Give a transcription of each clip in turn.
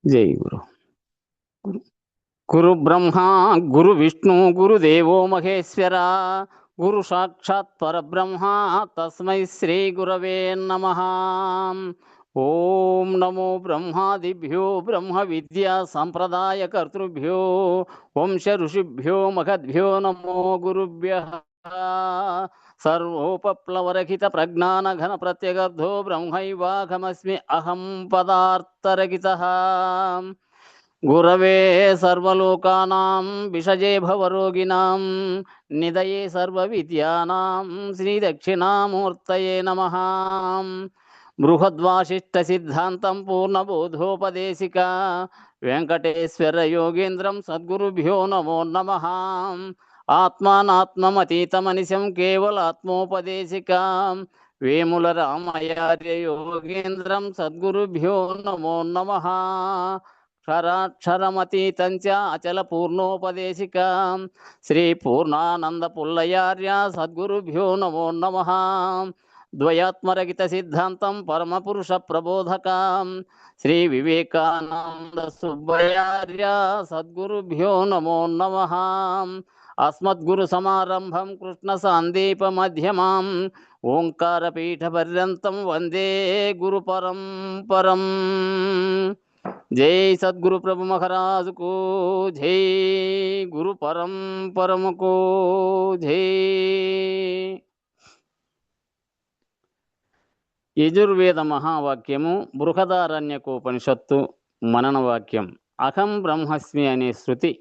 జై గురు. గురు బ్రహ్మ గురు విష్ణు గురుదేవో మహేశ్వర గురు సాక్షాత్ పరబ్రహ్మ తస్మై శ్రీ గురవే నమః. ఓం నమో బ్రహ్మాదిభ్యో బ్రహ్మ విద్యా సంప్రదాయ కర్తృభ్యో వంశ ఋషిభ్యో మహద్భ్యో నమో గురుభ్యః. సర్వోపప్లవరహిత ప్రజ్ఞాన ఘన ప్రత్యగర్ధో బ్రహ్మైవాహమస్మి అహం పదార్థరహితః. గురవే సర్వలోకానాం విషజే భవరోగిణాం నిదయే సర్వవిద్యానాం శ్రీ దక్షిణామూర్తయే నమః. బృహద్వాసిష్ట సిద్ధాంతం పూర్ణబోధోపదేశిక వెంకటేశ్వర యోగేంద్రం సద్గురుభ్యో నమో నమః. ఆత్మానాత్మమతీతమనిశం కేవలాత్మోపదేశిక వేముల రామయార్య యోగేంద్రం సద్గురుభ్యో నమో నమః. క్షరాక్షరమతీతంచ అచల పూర్ణోపదేశిక శ్రీ పూర్ణానంద పుల్లయార్య సద్గురుభ్యో నమో నమః. ద్వయాత్మరహిత సిద్ధాంతం పరమపురుష ప్రబోధక శ్రీ వివేకానంద సుబ్బయార్య సద్గురుభ్యో నమో నమః. అస్మద్గురు సమారంభం కృష్ణ సాందీప మధ్యమాం ఓంకారపీఠ పర్యంతం వందే గురు పరంపరం. జై సద్గురు ప్రభు మహారాజుకు జై, గురు పరంపరముకు జై. యజుర్వేద మహావాక్యము బృహదారణ్యకోపనిషత్తు మనన వాక్యం. అహం బ్రహ్మస్మి అనే శృతి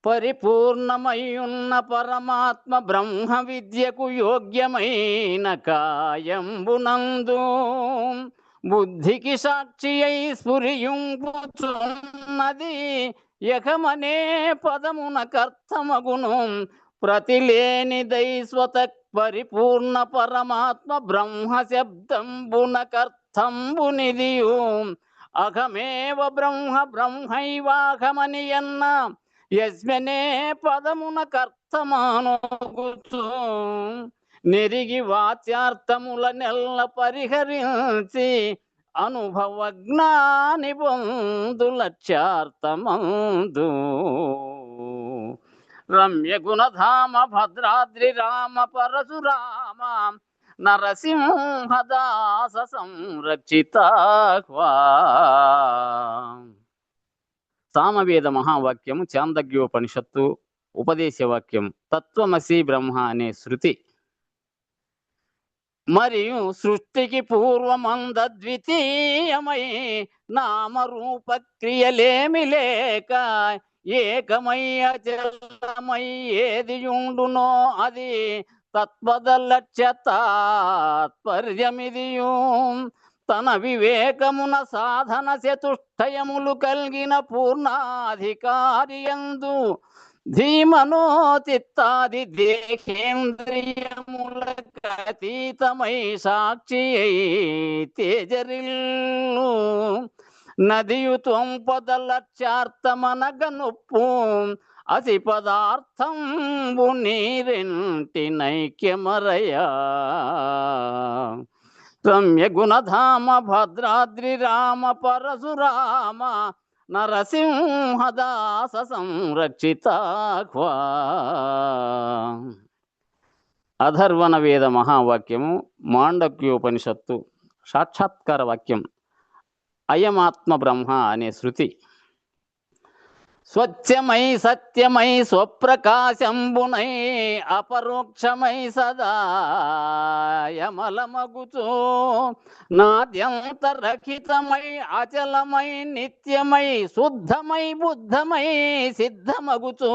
పరిపూర్ణమయ్యున్న పరమాత్మ బ్రహ్మ విద్యకు యోగ్యమైన కాయంబునందు బుద్ధికి సాక్షి అయి స్ఫురియుంపుచున్నది యకమనే పదమున కర్తమగును. ప్రతిలేనిదై స్వత పరిపూర్ణ పరమాత్మ బ్రహ్మ శబ్దంబున కర్తంబునిదియు అహమేవ బ్రహ్మ బ్రహ్మైవాహమనియన్న యస్మనే పదమున కర్తమానోగుచు నెరిగి వాచ్యార్థముల నెల్ల పరిహరించి అనుభవ జ్ఞాని పొందు లక్ష్యార్థమందు. రమ్య గుణధామ భద్రాద్రి రామ పరశురామ నరసింహదాస సంరక్షితాహ్వా. సామవేద మహావాక్యము చాందగ్యోపనిషత్తు ఉపదేశవాక్యం తత్వమసి బ్రహ్మ అనే శృతి మరియు సృష్టికి పూర్వమంద ద్వితీయమై నామరూప క్రియలేమి లేక ఏకమై అచలమై ఏదియుండునో అది తత్పద లక్ష్య తాత్పర్యమిదియు. తన వివేకమున సాధన చతుష్టయములు కలిగిన పూర్ణాధికారియందు ధీమనోచిత్తాది దేహేంద్రియములకు అతీతమై సాక్షి అయి తేజరిల్లు నదియు త్వంపద లక్ష్యార్థమనగనుప్పు అసి పదార్థంబు నీరెంటి నైక్యమరయా. రమ్య గుణధామ భద్రాద్రి రామ పరశురామ నరసింహదాస సంరక్షితాహ్వా. అధర్వణ వేద మహావాక్యము మాండక్యోపనిషత్తు సాక్షాత్కార వాక్యం అయమాత్మ బ్రహ్మ అనే శృతి స్వచ్ఛమై సత్యమై స్వప్రకాశంబునై అపరోక్షమై సదాయమలమగుచు నాద్యంతరహితమై అచలమై నిత్యమై శుద్ధమై బుద్ధమై సిద్ధమగుచు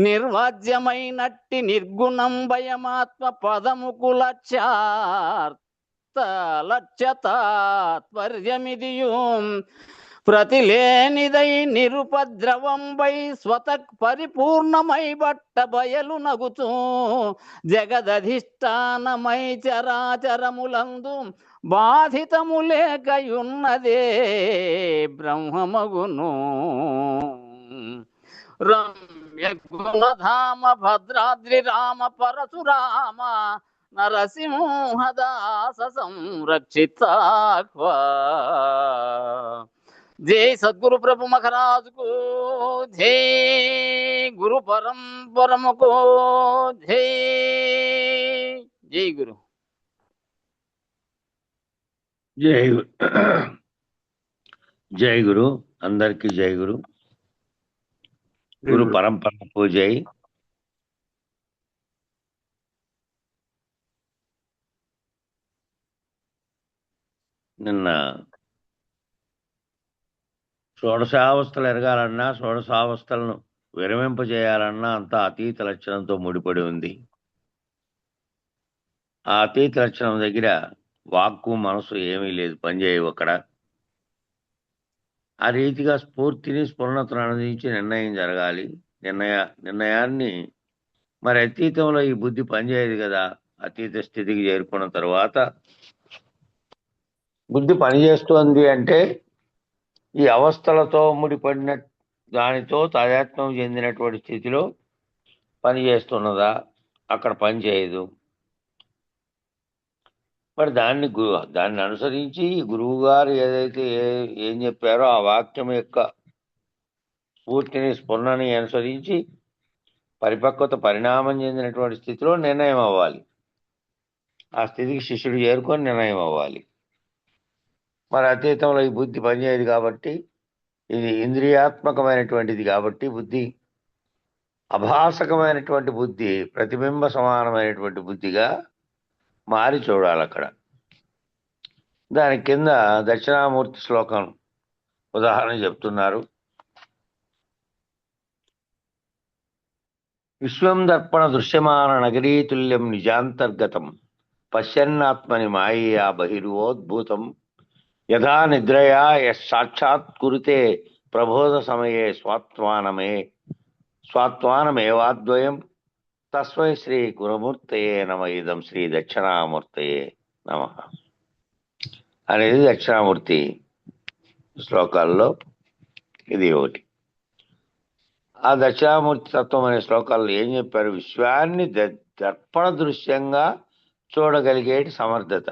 నిర్వాజ్యమై నట్టి నిర్గుణం భయమాత్మ పదముకు లక్ష్యతాత్పర్యమిదియు. ప్రతిలేనిదై నిరుపద్రవంబై స్వత పరిపూర్ణమై బట్ట బయలు నగుచు జగదధిష్టానమై చరాచరములందు బాధితము లేకయున్నదే బ్రహ్మమగును. రమ్య గుణధామ భద్రాద్రి రామ పరశురామ నరసింహదాస సంరక్షితాహ్వా. జై సద్గురు ప్రభు మహారాజుకు జై, గురు పరంపరముకు జై. జై గురు. జై జై గురు. అందరికీ జై గురు. గురు పరంపరకు జై. నిన్న షోడశావస్థలు ఎరగాలన్నా, షోడశావస్థలను విరమింపజేయాలన్నా అంతా అతీత లక్షణంతో ముడిపడి ఉంది. ఆ అతీత లక్షణం దగ్గర వాక్కు మనసు ఏమీ లేదు, పనిచేయవు అక్కడ. ఆ రీతిగా స్ఫూర్తిని స్ఫురణతను అనుదించి నిర్ణయం జరగాలి. నిర్ణయాన్ని మరి అతీతంలో ఈ బుద్ధి పనిచేయదు కదా. అతీత స్థితికి చేరుకున్న తర్వాత బుద్ధి పనిచేస్తోంది అంటే ఈ అవస్థలతో ముడిపడిన దానితో తాదాత్మ్యం చెందినటువంటి స్థితిలో పనిచేస్తున్నదా, అక్కడ పనిచేయదు. మరి దాన్ని అనుసరించి గురువు గారు ఏదైతే ఏం చెప్పారో ఆ వాక్యం యొక్క స్ఫూర్తిని స్ఫురణని అనుసరించి పరిపక్వత పరిణామం చెందినటువంటి స్థితిలో నిర్ణయం అవ్వాలి. ఆ స్థితికి శిష్యుడు చేరుకొని నిర్ణయం అవ్వాలి. మరి అతీతంలో ఈ బుద్ధి పనిచేయదు కాబట్టి, ఇది ఇంద్రియాత్మకమైనటువంటిది కాబట్టి బుద్ధి అభాసకమైనటువంటి బుద్ధి ప్రతిబింబ సమానమైనటువంటి బుద్ధిగా మారి చూడాలి అక్కడ. దాని కింద దక్షిణామూర్తి శ్లోకం ఉదాహరణ చెప్తున్నారు. విశ్వం దర్పణ దృశ్యమాన నగరీతుల్యం నిజాంతర్గతం పశ్యన్నాత్మని మాయయా బహిర్వోద్భూతం యథా నిద్రయా సాక్షాత్ కురుతే ప్రబోధ సమయే స్వాత్మానమేవాద్వయం తస్మై శ్రీ గురుమూర్తయే నమ. ఇదం శ్రీ దక్షిణామూర్తయే నమ అనేది దక్షిణామూర్తి శ్లోకాల్లో ఇది ఒకటి. ఆ దక్షిణామూర్తి తత్వం అనే శ్లోకాల్లో ఏం చెప్పారు? విశ్వాన్ని దర్పణ దృశ్యంగా చూడగలిగేటి సమర్థత.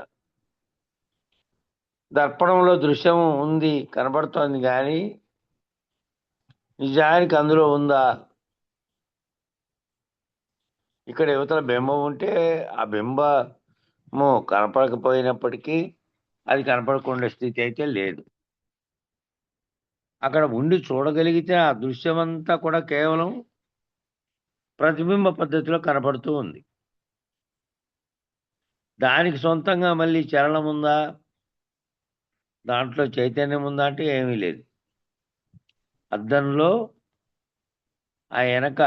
దర్పణంలో దృశ్యం ఉంది, కనబడుతోంది, కానీ నిజానికి అందులో ఉందా? ఇక్కడ యువతల బింబం ఉంటే ఆ బింబము కనపడకపోయినప్పటికీ అది కనపడకుండా స్థితి అయితే లేదు. అక్కడ ఉండి చూడగలిగితే ఆ దృశ్యమంతా కూడా కేవలం ప్రతిబింబ పద్ధతిలో కనపడుతూ ఉంది. దానికి సొంతంగా మళ్ళీ చలనం ఉందా, దాంట్లో చైతన్యం ఉందా అంటే ఏమీ లేదు. అద్దంలో ఆ వెనక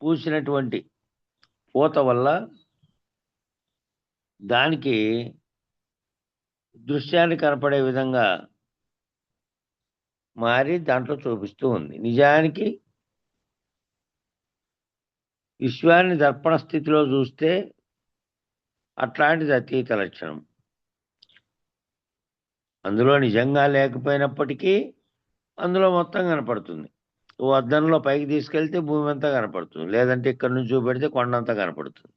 పూసినటువంటి పూత వల్ల దానికి దృశ్యాన్ని కనపడే విధంగా మారి దాంట్లో చూపిస్తూ ఉంది. నిజానికి విశ్వాన్ని దర్పణ స్థితిలో చూస్తే అట్లాంటిది అతీత లక్షణం. అందులో నిజంగా లేకపోయినప్పటికీ అందులో మొత్తం కనపడుతుంది. ఓ అద్దంలో పైకి తీసుకెళ్తే భూమి అంతా కనపడుతుంది, లేదంటే ఇక్కడి నుంచి చూపెడితే కొండంతా కనపడుతుంది.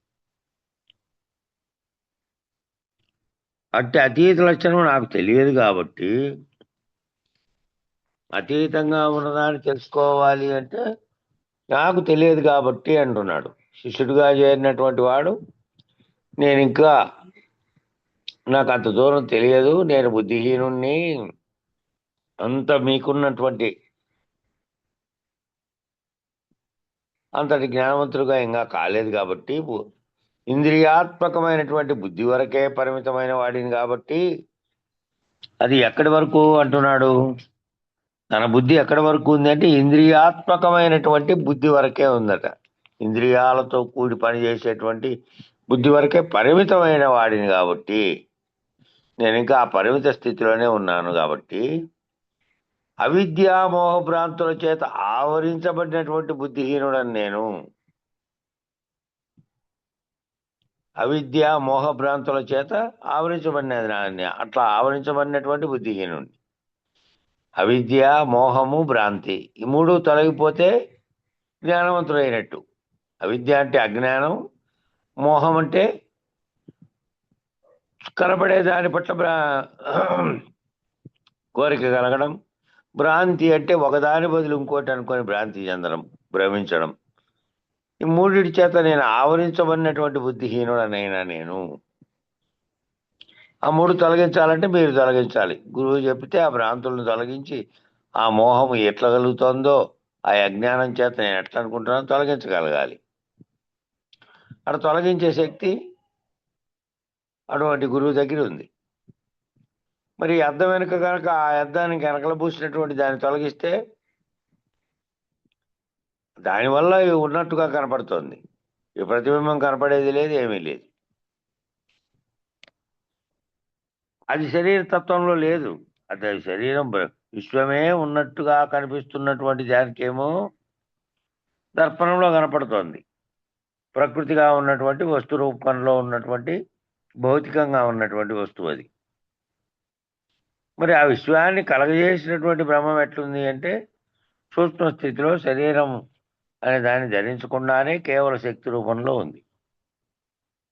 అట్టి అతీత లక్షణం నాకు తెలియదు కాబట్టి, అతీతంగా ఉన్నదాన్ని తెలుసుకోవాలి అంటే నాకు తెలియదు కాబట్టి అంటున్నాడు. శిష్యుడిగా చేరినటువంటి వాడు నాకు అంత దూరం తెలియదు, నేను బుద్ధిహీనుణ్ణి, అంత మీకున్నటువంటి అంతటి జ్ఞానవంతుడుగా ఇంకా కాలేదు కాబట్టి, ఇంద్రియాత్మకమైనటువంటి బుద్ధి వరకే పరిమితమైన వాడిని కాబట్టి, అది ఎక్కడి వరకు అంటున్నాడు? తన బుద్ధి ఎక్కడి వరకు ఉంది అంటే ఇంద్రియాత్మకమైనటువంటి బుద్ధి వరకే ఉందట. ఇంద్రియాలతో కూడి పనిచేసేటువంటి బుద్ధి వరకే పరిమితమైన వాడిని కాబట్టి, నేను ఇంకా ఆ పరిమిత స్థితిలోనే ఉన్నాను కాబట్టి, అవిద్యా మోహభ్రాంతుల చేత ఆవరించబడినటువంటి బుద్ధిహీనుడని నేను. అవిద్య మోహభ్రాంతుల చేత ఆవరించబడినది, అట్లా ఆవరించబడినటువంటి బుద్ధిహీనుడిని. అవిద్య, మోహము, భ్రాంతి ఈ మూడు తొలగిపోతే జ్ఞానవంతుడైనట్టు. అవిద్య అంటే అజ్ఞానం, మోహం అంటే కనబడే దాని పట్ల కోరిక కలగడం, భ్రాంతి అంటే ఒకదాని బదులు ఇంకోటి అనుకొని భ్రాంతి చెందడం, భ్రమించడం. ఈ మూడిటి చేత నేను ఆవరించబడినటువంటి బుద్ధిహీనుడనైనా నేను. ఆ మూడు తొలగించాలంటే మీరు తొలగించాలి. గురువు చెప్తే ఆ భ్రాంతులను తొలగించి ఆ మోహము ఎట్లా కలుగుతుందో, ఆ అజ్ఞానం చేత నేను ఎట్లా అనుకుంటున్నానో తొలగించగలగాలి. అక్కడ తొలగించే శక్తి అటువంటి గురువు దగ్గర ఉంది. మరి ఈ అద్దం వెనుక కనుక ఆ అద్దానికి వెనకల పూసినటువంటి దాన్ని తొలగిస్తే దానివల్ల ఉన్నట్టుగా కనపడుతోంది. ఈ ప్రతిబింబం కనపడేది లేదు, ఏమీ లేదు. అది శరీర తత్వంలో లేదు. అది శరీరం విశ్వమే ఉన్నట్టుగా కనిపిస్తున్నటువంటి దానికేమో దర్పణంలో కనపడుతోంది. ప్రకృతిగా ఉన్నటువంటి వస్తు రూపంలో ఉన్నటువంటి భౌతికంగా ఉన్నటువంటి వస్తువు అది. మరి ఆ విశ్వాన్ని కలగజేసినటువంటి బ్రహ్మం ఎట్లుంది అంటే సూక్ష్మ స్థితిలో శరీరం అనే దాన్ని ధరించకుండానే కేవల శక్తి రూపంలో ఉంది.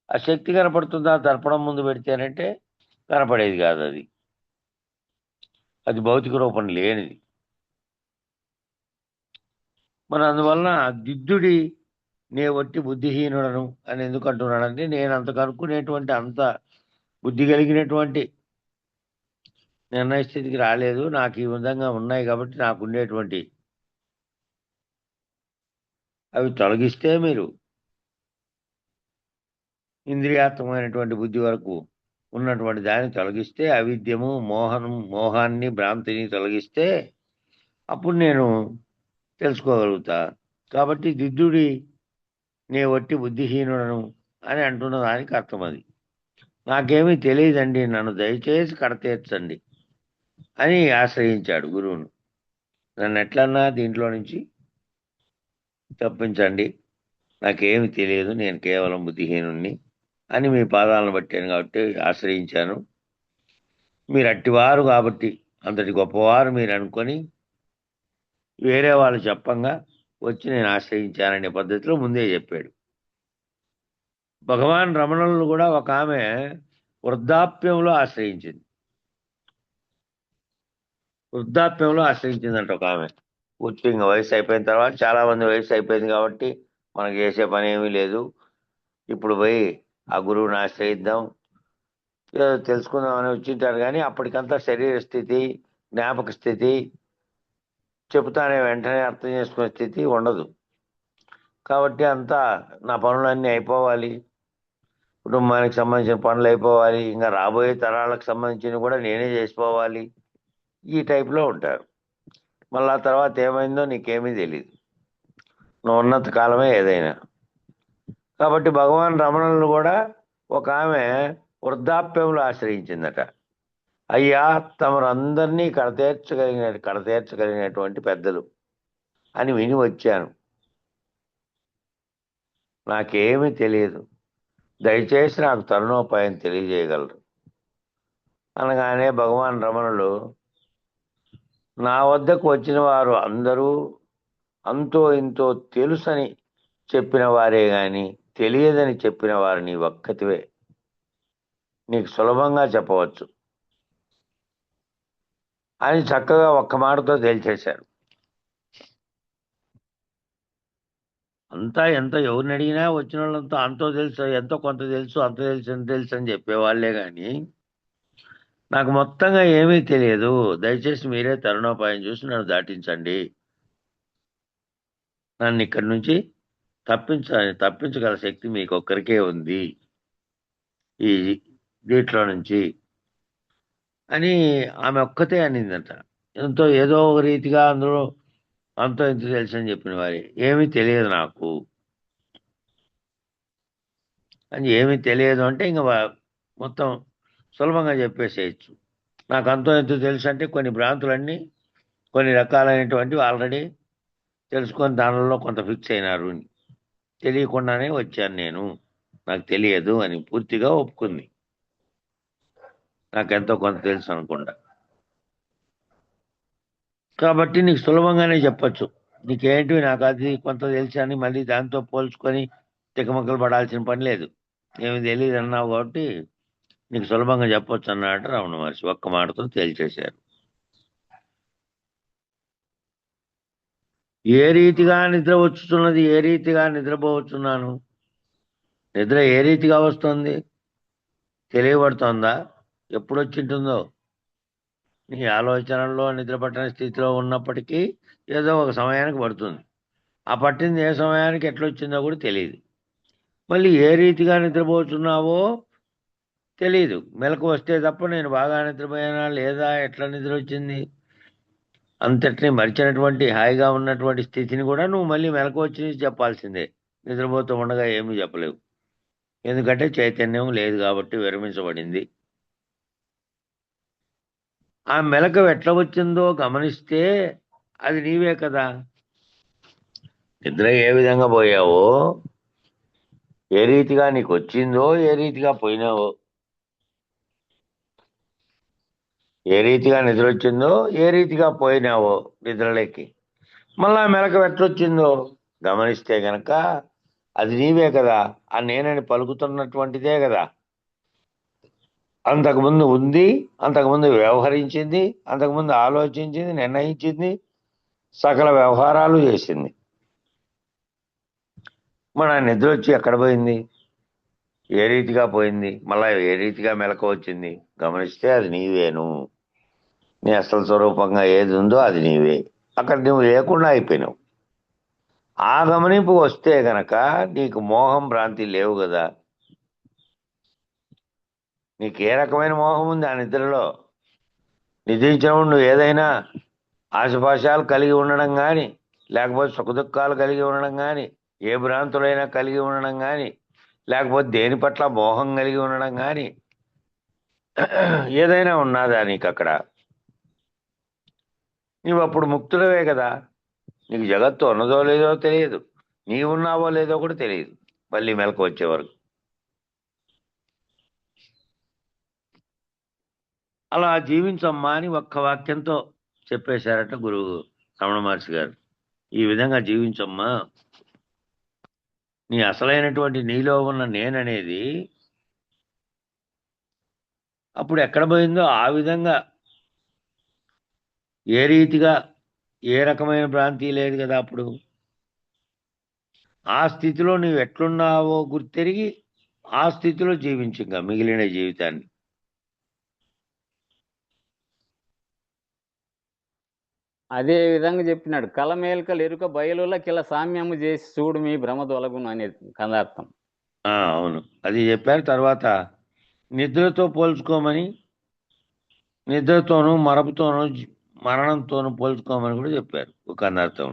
ఆ శక్తి కనపడుతుందా దర్పణం ముందు పెడితేనంటే కనపడేది కాదు. అది భౌతిక రూపం లేనిది. మరి అందువలన దిద్దుడి నే వట్టి బుద్ధిహీనుడను అని ఎందుకు అంటున్నాడంటే నేను అంత కనుక్కునేటువంటి అంత బుద్ధి కలిగినటువంటి నిర్ణయ స్థితికి రాలేదు. నాకు ఈ విధంగా ఉన్నాయి కాబట్టి నాకు ఉండేటువంటి అవి తొలగిస్తే మీరు ఇంద్రియాత్మకమైనటువంటి బుద్ధి వరకు ఉన్నటువంటి దాన్ని తొలగిస్తే అవిద్యము మోహాన్ని భ్రాంతిని తొలగిస్తే అప్పుడు నేను తెలుసుకోగలుగుతా. కాబట్టి దిద్దుడి నే వట్టి బుద్ధిహీనుడను అని అంటున్న దానికి అర్థం అది. నాకేమీ తెలియదండి, నన్ను దయచేసి కడతీర్చండి అని ఆశ్రయించాడు గురువును. నన్ను ఎట్లన్నా దీంట్లో నుంచి తప్పించండి, నాకేమి తెలియదు, నేను కేవలం బుద్ధిహీనుణ్ణి అని మీ పాదాలను పట్టాను కాబట్టి ఆశ్రయించాను. మీరు అట్టివారు కాబట్టి అంతటి గొప్పవారు మీరు అనుకొని వేరే వాళ్ళు చెప్పంగా వచ్చి నేను ఆశ్రయించాననే పద్ధతిలో ముందే చెప్పాడు. భగవాన్ రమణులను కూడా ఒక ఆమె వృద్ధాప్యంలో ఆశ్రయించింది. ఆశ్రయించిందంట ఒక ఆమె. పూర్తిగా వయసు అయిపోయిన తర్వాత చాలా మంది వయసు అయిపోయింది కాబట్టి మనకు చేసే పని ఏమీ లేదు, ఇప్పుడు పోయి ఆ గురువుని ఆశ్రయిద్దాం తెలుసుకుందాం అని వచ్చింటారు. కానీ అప్పటికంతా శరీర స్థితి, జ్ఞాపక స్థితి, చెబుతానే వెంటనే అర్థం చేసుకునే స్థితి ఉండదు. కాబట్టి అంతా నా పనులన్నీ అయిపోవాలి, కుటుంబానికి సంబంధించిన పనులు అయిపోవాలి, ఇంకా రాబోయే తరాలకు సంబంధించినవి కూడా నేనే చేసిపోవాలి, ఈ టైప్లో ఉంటారు. మళ్ళా తర్వాత ఏమైందో నీకేమీ తెలియదు, నువ్వు ఉన్నంత కాలమే ఏదైనా. కాబట్టి భగవాన్ రమణులను కూడా ఒక ఆమె వృద్ధాప్యంలో ఆశ్రయించిందట. అయ్యా, తమరందరినీ కడతీర్చగలిగినటువంటి పెద్దలు అని విని వచ్చాను, నాకేమీ తెలియదు, దయచేసి నాకు తరుణోపాయం తెలియజేయగలరు అనగానే భగవాన్ రమణులు, నా వద్దకు వచ్చిన వారు అందరూ అంతో ఇంతో తెలుసని చెప్పిన వారే గాని తెలియదని చెప్పిన వారు నీ ఒక్కతివే, నీకు సులభంగా చెప్పవచ్చు అని చక్కగా ఒక్క మాటతో తేల్చేశారు. అంతా ఎవరిని అడిగినా వచ్చిన వాళ్ళంతా అంతో తెలుసు, ఎంతో కొంత తెలుసు, అంత తెలుసు, ఎంత తెలుసు అని చెప్పేవాళ్లే కానీ నాకు మొత్తంగా ఏమీ తెలియదు, దయచేసి మీరే తరుణోపాయం చూసి నన్ను దాటించండి, నన్ను ఇక్కడి నుంచి తప్పించగల శక్తి మీకు ఒక్కరికే ఉంది ఈ దీంట్లో నుంచి అని ఆమె ఒక్కతే అనిందంట. ఏదో ఒక రీతిగా అందరూ అంతో ఇంత తెలుసు అని చెప్పిన వారి ఏమీ తెలియదు నాకు అని. ఏమీ తెలియదు అంటే ఇంకా మొత్తం సులభంగా చెప్పేసేయచ్చు. నాకు అంతో ఎంతో తెలుసు అంటే కొన్ని భ్రాంతులన్నీ కొన్ని రకాలైనటువంటివి ఆల్రెడీ తెలుసుకొని దానిలో కొంత ఫిక్స్ అయినారు, తెలియకుండానే వచ్చాను నేను, నాకు తెలియదు అని పూర్తిగా ఒప్పుకుంది. నాకెంతో కొంత తెలుసు అనుకుంటా. కాబట్టి నీకు సులభంగానే చెప్పచ్చు, నీకేంటి నాకు అది కొంత తెలుసు అని మళ్ళీ దాంతో పోల్చుకొని తికమక్కలు పడాల్సిన పని లేదు. ఏమి తెలియదు అన్నావు కాబట్టి నీకు సులభంగా చెప్పొచ్చు అన్నాడు రమణ మహర్షి. ఒక్క మాటతో తేల్చేశారు. ఏ రీతిగా నిద్ర వచ్చుతున్నది, ఏ రీతిగా నిద్రపోవచ్చున్నాను, నిద్ర ఏ రీతిగా వస్తుంది తెలియబడుతోందా? ఎప్పుడు వచ్చింటుందో నీ ఆలోచనల్లో నిద్ర పట్టని స్థితిలో ఉన్నప్పటికీ ఏదో ఒక సమయానికి పడుతుంది. ఆ పట్టింది ఏ సమయానికి ఎట్లొచ్చిందో కూడా తెలియదు. మళ్ళీ ఏ రీతిగా నిద్రపోతున్నావో తెలియదు. మెలకు వస్తే తప్ప నేను బాగా నిద్రపోయానా లేదా, ఎట్లా నిద్ర వచ్చింది, అంతటిని మరిచినటువంటి హాయిగా ఉన్నటువంటి స్థితిని కూడా నువ్వు మళ్ళీ మెలకు వచ్చి చెప్పాల్సిందే. నిద్రపోతూ ఉండగా ఏమీ చెప్పలేవు. ఎందుకంటే చైతన్యం లేదు కాబట్టి విరమించబడింది. ఆ మెలకు ఎట్లా వచ్చిందో గమనిస్తే అది నీవే కదా. నిద్ర ఏ విధంగా పోయావో, ఏ రీతిగా నీకు వచ్చిందో, ఏ రీతిగా పోయినావో, ఏ రీతిగా నిద్ర వచ్చిందో, ఏ రీతిగా పోయినావో నిద్రలోకి, మళ్ళా మెలకు ఎట్లొచ్చిందో గమనిస్తే గనక అది నీవే కదా. ఆ నేనని పలుకుతున్నటువంటిదే కదా. అంతకుముందు ఉంది, అంతకుముందు వ్యవహరించింది, అంతకుముందు ఆలోచించింది, నిర్ణయించింది, సకల వ్యవహారాలు చేసింది. మన నిద్ర వచ్చి ఎక్కడ పోయింది, ఏ రీతిగా పోయింది, మళ్ళా ఏ రీతిగా మెలకు వచ్చింది గమనిస్తే అది నీవేను. నీ అసలు స్వరూపంగా ఏది ఉందో అది నీవే. అక్కడ నువ్వు లేకుండా అయిపోయినావు. ఆ గమనింపు వస్తే గనక నీకు మోహం భ్రాంతి లేవు కదా. నీకు ఏ రకమైన మోహం ఉంది ఆ నిద్రలో? నిద్రించినప్పుడు నువ్వు ఏదైనా ఆశపాశాలు కలిగి ఉండడం కానీ, లేకపోతే సుఖదుఖాలు కలిగి ఉండడం కానీ, ఏ భ్రాంతులైనా కలిగి ఉండడం కానీ, లేకపోతే దేని పట్ల మోహం కలిగి ఉండడం కానీ ఏదైనా ఉన్నదా నీకు అక్కడ? నువ్వు అప్పుడు ముక్తుడవే కదా. నీకు జగత్తు ఉన్నదో లేదో తెలియదు, నీవు ఉన్నావో లేదో కూడా తెలియదు మళ్ళీ మెలకు వచ్చే వరకు. అలా జీవించమ్మా అని ఒక్క వాక్యంతో చెప్పేశారట గురువు రమణ మహర్షి గారు. ఈ విధంగా జీవించమ్మా. నీ అసలైనటువంటి నీలో ఉన్న నేననేది అప్పుడు ఎక్కడ పోయిందో ఆ విధంగా, ఏ రీతిగా, ఏ రకమైన భ్రాంతి లేదు కదా అప్పుడు. ఆ స్థితిలో నువ్వు ఎట్లున్నావో గుర్తెరిగి ఆ స్థితిలో జీవించుగా మిగిలిన జీవితాన్ని. అదే విధంగా చెప్పినాడు. కలమేల్కలు ఎరుక బయలుల కిల సామ్యము చేసి చూడు మీ భ్రమ తొలగును అనేది కందార్థం. అవును, అది చెప్పారు. తర్వాత నిద్రతో పోల్చుకోమని, నిద్రతోనూ మరపుతోనూ మరణంతోనూ పోల్చుకోమని కూడా చెప్పారు ఒక అర్థం.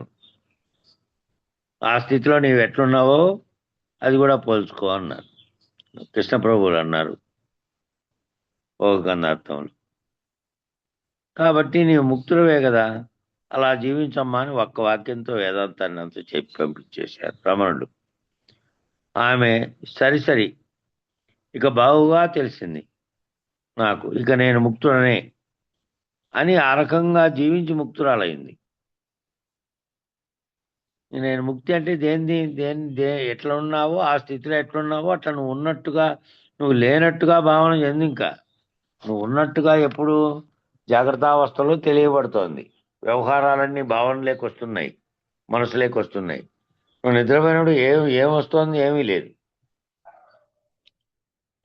ఆ స్థితిలో నీవు ఎట్లున్నావో అది కూడా పోల్చుకో అన్నారు కృష్ణ ప్రభువులు అన్నారు ఒక అర్థంలో. కాబట్టి నీవు ముక్తులవే కదా, అలా జీవించమ్మా అని ఒక్క వాక్యంతో వేదాంతాన్ని అంతా చెప్పి పంపించేశారు రమణుడు. ఆమె సరి ఇక బాగుగా తెలిసింది నాకు, ఇక నేను ముక్తుడనే అని ఆ రకంగా జీవించి ముక్తురాలైంది. నేను ముక్తి అంటే ఎట్లా ఉన్నావో ఆ స్థితిలో ఎట్లున్నావో అట్లా నువ్వు ఉన్నట్టుగా, నువ్వు లేనట్టుగా భావన చెంది. ఇంకా నువ్వు ఉన్నట్టుగా ఎప్పుడు జాగ్రత్తావస్థలో తెలియబడుతోంది. వ్యవహారాలన్నీ భావనలోకి వస్తున్నాయి, మనసులోకి వస్తున్నాయి. నువ్వు నిద్రపోయినప్పుడు ఏం వస్తోంది, ఏమీ లేదు.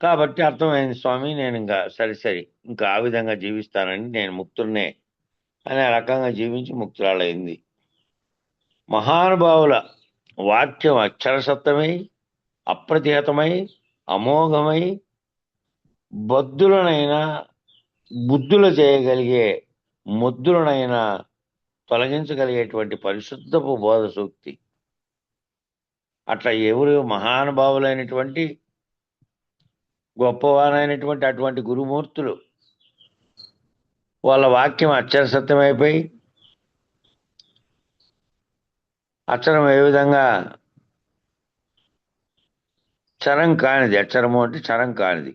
కాబట్టి అర్థమైంది స్వామి, నేను ఇంకా సరి ఇంకా ఆ విధంగా జీవిస్తానని, నేను ముక్తున్నే అని ఆ రకంగా జీవించి ముక్తురాలైంది. మహానుభావుల వాక్యం అక్షరసత్యమై, అప్రతిహతమై, అమోఘమై, బద్దులనైనా బుద్ధులు చేయగలిగే ముద్దులనైనా తొలగించగలిగేటువంటి పరిశుద్ధపు బోధ సూక్తి. అట్లా ఎవరు మహానుభావులైనటువంటి గొప్పవారైనటువంటి అటువంటి గురుమూర్తులు వాళ్ళ వాక్యం అక్షర సత్యమైపోయి, అక్షరం ఏ విధంగా చరం కానిది, అక్షరము అంటే చరం కానిది.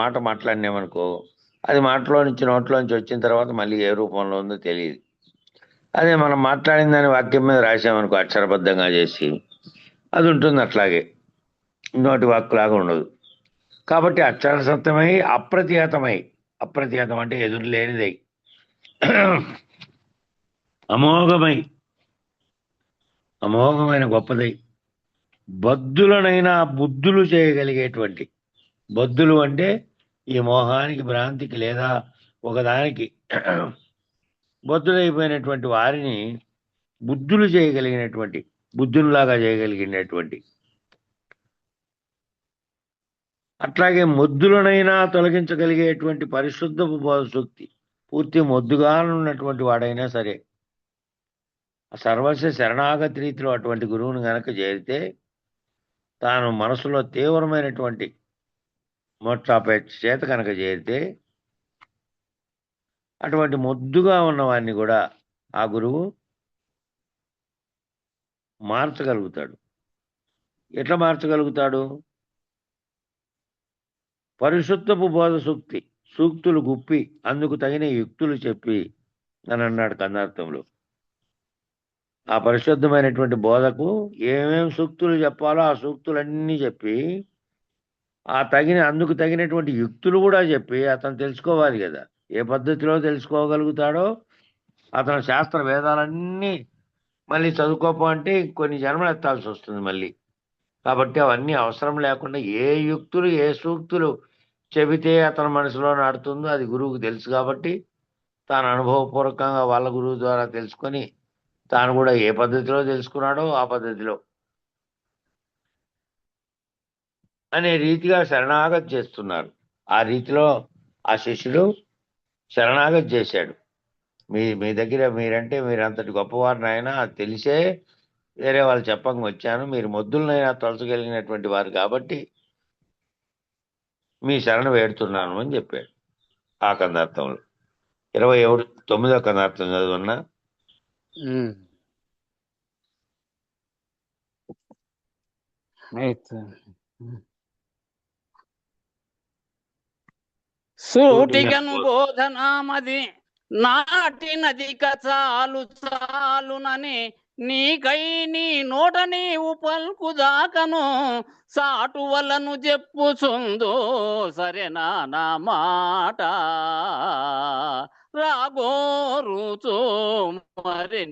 మాట మాట్లాడినామనుకో, అది నోట్లోంచి వచ్చిన తర్వాత మళ్ళీ ఏ రూపంలో ఉందో తెలియదు. అదే మనం మాట్లాడిన దాని వాక్యం మీద రాసామనుకో అక్షరబద్ధంగా చేసి అది ఉంటుంది అట్లాగే, నోటి వాక్కులాగా ఉండదు. కాబట్టి అక్షర సత్యమై అప్రతిహతమై, అప్రతిహతం అంటే ఎదురు లేనిదై, అమోఘమై, అమోఘమైన గొప్పదై, బద్ధులనైనా బుద్ధులు చేయగలిగేటువంటి, బద్ధులు అంటే ఈ మోహానికి, భ్రాంతికి లేదా ఒకదానికి బద్ధులైపోయినటువంటి వారిని బుద్ధులు చేయగలిగినటువంటి, బుద్ధుల్లాగా చేయగలిగినటువంటి, అట్లాగే మొద్దులనైనా తొలగించగలిగేటువంటి పరిశుద్ధపు బోధ సూక్తి. పూర్తి మొద్దుగా ఉన్నటువంటి వాడైనా సరే సర్వస్వ శరణాగతి రీతిలో అటువంటి గురువుని గనక చేరితే తాను మనసులో తీవ్రమైనటువంటి మోక్షాపేక్ష చేత కనుక చేరితే అటువంటి మొద్దుగా ఉన్నవాడిని కూడా ఆ గురువు మార్చగలుగుతాడు. ఎట్లా మార్చగలుగుతాడు? పరిశుద్ధపు బోధ సూక్తి, సూక్తులు గుప్పి అందుకు తగిన యుక్తులు చెప్పి అని అన్నాడు కందార్థంలో. ఆ పరిశుద్ధమైనటువంటి బోధకు ఏమేం సూక్తులు చెప్పాలో ఆ సూక్తులన్నీ చెప్పి అందుకు తగినటువంటి యుక్తులు కూడా చెప్పి అతను తెలుసుకోవాలి కదా. ఏ పద్ధతిలో తెలుసుకోగలుగుతాడో, అతను శాస్త్ర వేదాలన్నీ మళ్ళీ చదువుకోపో అంటే కొన్ని జన్మలు ఎత్తాల్సి వస్తుంది మళ్ళీ. కాబట్టి అవన్నీ అవసరం లేకుండా ఏ యుక్తులు, ఏ సూక్తులు చెబితే అతని మనసులో నాటుతుందో అది గురువుకు తెలుసు. కాబట్టి తాను అనుభవపూర్వకంగా వాళ్ళ గురువు ద్వారా తెలుసుకొని తాను కూడా ఏ పద్ధతిలో తెలుసుకున్నాడో ఆ పద్ధతిలో అనే రీతిగా శరణాగతి చేస్తున్నారు. ఆ రీతిలో ఆ శిష్యుడు శరణాగతి చేశాడు. మీ దగ్గర మీరంటే మీరంతటి గొప్పవారిని అయినా తెలిసే వేరే వాళ్ళు చెప్పంగా వచ్చాను, మీరు మొద్దులనైనా తొలచగలిగినటువంటి వారు కాబట్టి మీ శరణ వేడుతున్నాను అని చెప్పాడు. ఆ కందార్థంలో 29వ కందార్థం చదువున్నా. సూటిగను బోధనామది నాటినది చాలు చాలునని నీకై నీ నోట నీవు పలుకుదాకను సాటు వలను చెప్పుచుందో సరేనా నా మాట రాగోరుచో మరి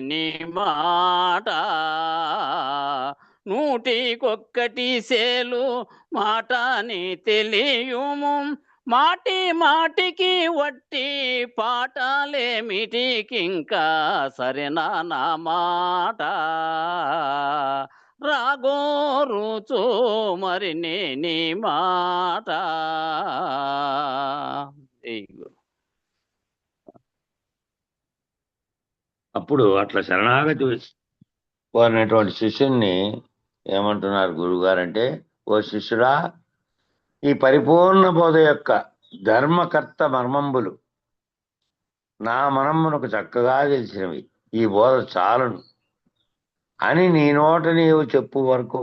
నీ మాట నూటికొక్కటి సేలు మాట అని తెలియుము మాటి మాటికి వట్టి పాఠాలేమిటికింకా సరేనా నా మాట రాగోరుచో మరి నీ మాట. అప్పుడు అట్లా శరణాగతి కోరినటువంటి శిష్యుణ్ణి ఏమంటున్నారు గురువుగారు అంటే, ఓ శిష్యుడా, ఈ పరిపూర్ణ బోధ యొక్క ధర్మకర్త మర్మంబులు నా మనమ్మునకు చక్కగా తెలిసినవి, ఈ బోధ చాలును అని నీ నోట నీవు చెప్పు వరకు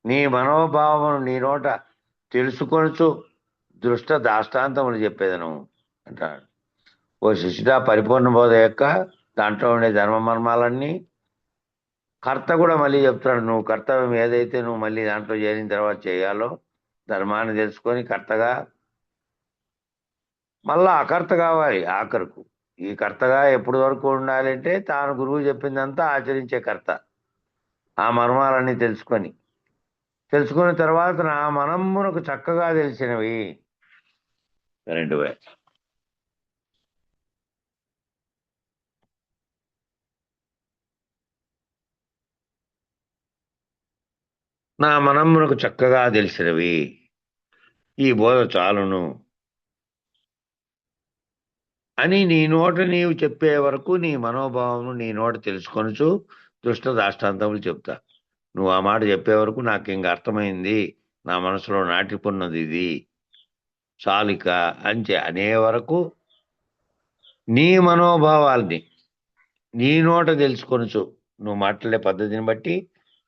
నీ మనోభావమును నీ నోట తెలుసుకొనుచు దృష్ట దాష్టాంతములు చెప్పేదను అంటాడు. ఓ శిష్యుడా, పరిపూర్ణ బోధ యొక్క దాంట్లో ఉండే ధర్మ మర్మాలన్నీ కర్త కూడా మళ్ళీ చెప్తాడు. నువ్వు కర్తవ్యం ఏదైతే నువ్వు మళ్ళీ దాంట్లో చేరిన తర్వాత చేయాలో ధర్మాన్ని తెలుసుకొని కర్తగా మళ్ళా అకర్త కావాలి ఆఖరుకు. ఈ కర్తగా ఎప్పటి వరకు ఉండాలి అంటే తాను గురువు చెప్పిందంతా ఆచరించే కర్త. ఆ మర్మాలన్నీ తెలుసుకున్న తర్వాత నా మనమ్మునకు చక్కగా తెలిసినవి. నా మనమ్మునకు చక్కగా తెలిసినవి, ఈ బోధ చాలును అని నీ నోట నీవు చెప్పే వరకు నీ మనోభావము నీ నోట తెలుసుకొనుచు దుష్ట దాష్టాంతములు చెప్తా. నువ్వు ఆ మాట చెప్పే వరకు నాకు ఇంక అర్థమైంది, నా మనసులో నాటిపోన్నది ఇది చాలిక అంచె అనే వరకు నీ మనోభావాల్ని నీ నోట తెలుసుకొనుచు, నువ్వు మాట్లాడే పద్ధతిని బట్టి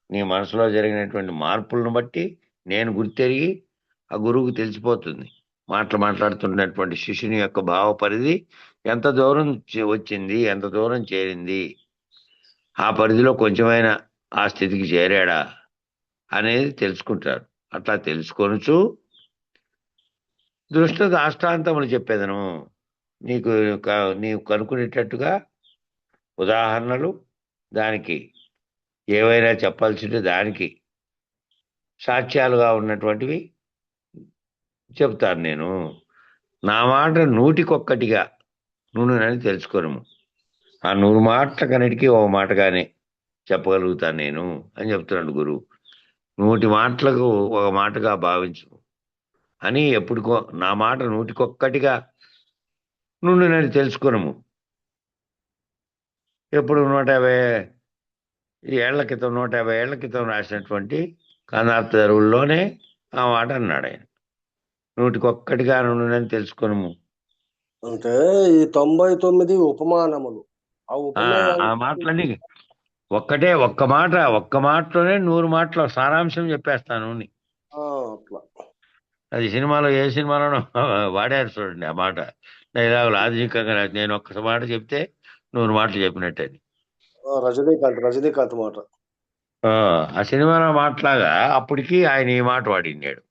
నీ మనసులో జరిగినటువంటి మార్పులను బట్టి నేను గుర్తెరిగి ఆ గురువుకు తెలిసిపోతుంది. మాట్లాడుతున్నటువంటి శిష్యుని యొక్క భావ పరిధి ఎంత దూరం వచ్చింది, ఎంత దూరం చేరింది, ఆ పరిధిలో కొంచెమైనా ఆ స్థితికి చేరాడా అనేది తెలుసుకుంటారు. అట్లా తెలుసుకొనుచు దృష్ట దాష్టాంతములు చెప్పేదను. నీకు నీవు కనుక్కునేటట్టుగా ఉదాహరణలు, దానికి ఏవైనా చెప్పాల్సింటే దానికి సాక్ష్యాలుగా ఉన్నటువంటివి చెప్తాను నేను. నా మాట నూటికొక్కటిగా నన్ను తెలుసుకోను. ఆ 100 మాటలకన్నిటికీ ఒక మాటగానే చెప్పగలుగుతాను నేను అని చెప్తున్నాడు గురువు. 100 మాటలకు ఒక మాటగా భావించు అని ఎప్పుడుకో నా మాట నూటికొక్కటిగా నన్ను తెలుసుకునము. ఎప్పుడు 150 ఏళ్ల క్రితం 150 ఏళ్ల క్రితం రాసినటువంటి కథార్థ దరువుల్లోనే ఆ మాట అన్నాడు ఆయన. నూటికొక్కటిగా నన్ను తెలుసుకునము అంటే ఈ 99 ఉపమానములు ఆ ఆ ఉపమేయాలు మాటలన్నీ ఒక్క మాటలోనే 100 మాటల సారాంశం చెప్పేస్తాను అని. అట్లా అది సినిమాలో ఏ సినిమాలోనో వాడారు చూడండి ఆ మాట. డైలాగులు ఆధునికంగా నేను ఒక్క మాట చెప్తే 100 మాటలు చెప్పినట్టు అది. రజనీకాంత్ మాట. ఆ సినిమాలో మాటలాగా అప్పటికి ఆయన ఈ మాట వాడినాడు.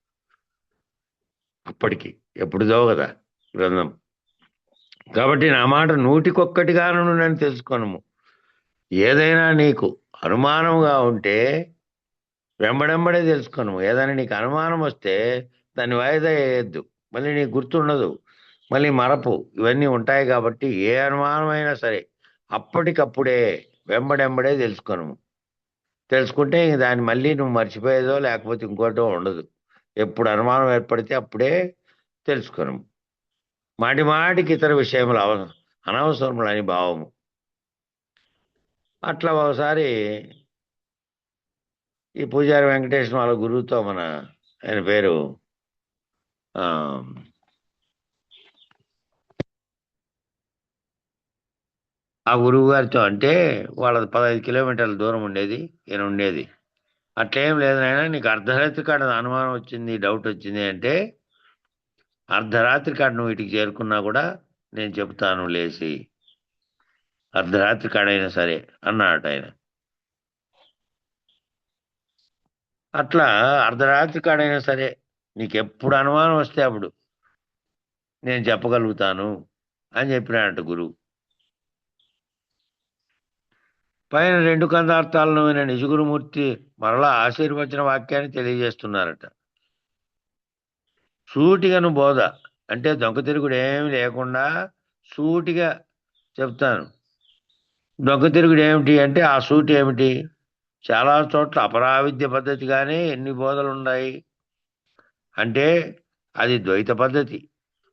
అప్పటికి ఎప్పుడుదో కదా గ్రంథం. కాబట్టి నా మాట నూటికొక్కటిగాను నేను తెలుసుకోను. ఏదైనా నీకు అనుమానంగా ఉంటే వెంబడెంబడే తెలుసుకోను. ఏదైనా నీకు అనుమానం వస్తే దాన్ని వాయిదా వేయద్దు, మళ్ళీ నీకు గుర్తుండదు, మళ్ళీ మరపు, ఇవన్నీ ఉంటాయి. కాబట్టి ఏ అనుమానమైనా సరే అప్పటికప్పుడే వెంబడెంబడే తెలుసుకుంటే దాన్ని మళ్ళీ నువ్వు మర్చిపోయేదో లేకపోతే ఇంకోటో ఉండదు. ఎప్పుడు అనుమానం ఏర్పడితే అప్పుడే తెలుసుకోను. మాటికి ఇతర విషయములు అనవసరములని భావము. అట్లా ఒకసారి ఈ పూజారి వెంకటేశ్వర వాళ్ళ గురువుతో ఆయన పేరు ఆ గురువు గారితో అంటే వాళ్ళది 15 కిలోమీటర్ల దూరం ఉండేది, ఈయన ఉండేది. అట్లేం లేదు నాయన, నీకు అర్ధరాత్రి కాడ అనుమానం వచ్చింది, డౌట్ వచ్చింది అంటే అర్ధరాత్రి కాడ నువ్వు వీటికి చేరుకున్నా కూడా నేను చెప్తాను లేచి, అర్ధరాత్రి కాడైనా సరే అన్నాడు ఆయన. అట్లా అర్ధరాత్రి కాడైనా సరే నీకు ఎప్పుడు అనుమానం వస్తే అప్పుడు నేను చెప్పగలుగుతాను అని చెప్పినాడట గురువు. పైన 2 కందార్థాలను విన నిజగురుమూర్తి మరలా ఆశీర్వచన వాక్యాన్ని తెలియజేస్తున్నారట. సూటిగను బోధ అంటే దొంగ తిరుగుడు ఏమి లేకుండా సూటిగా చెప్తాను. దొంగ తిరుగుడు ఏమిటి అంటే ఆ సూటి ఏమిటి? చాలా చోట్ల అపరావిద్య పద్ధతిగానే ఎన్ని బోధలు ఉన్నాయి అంటే అది ద్వైత పద్ధతి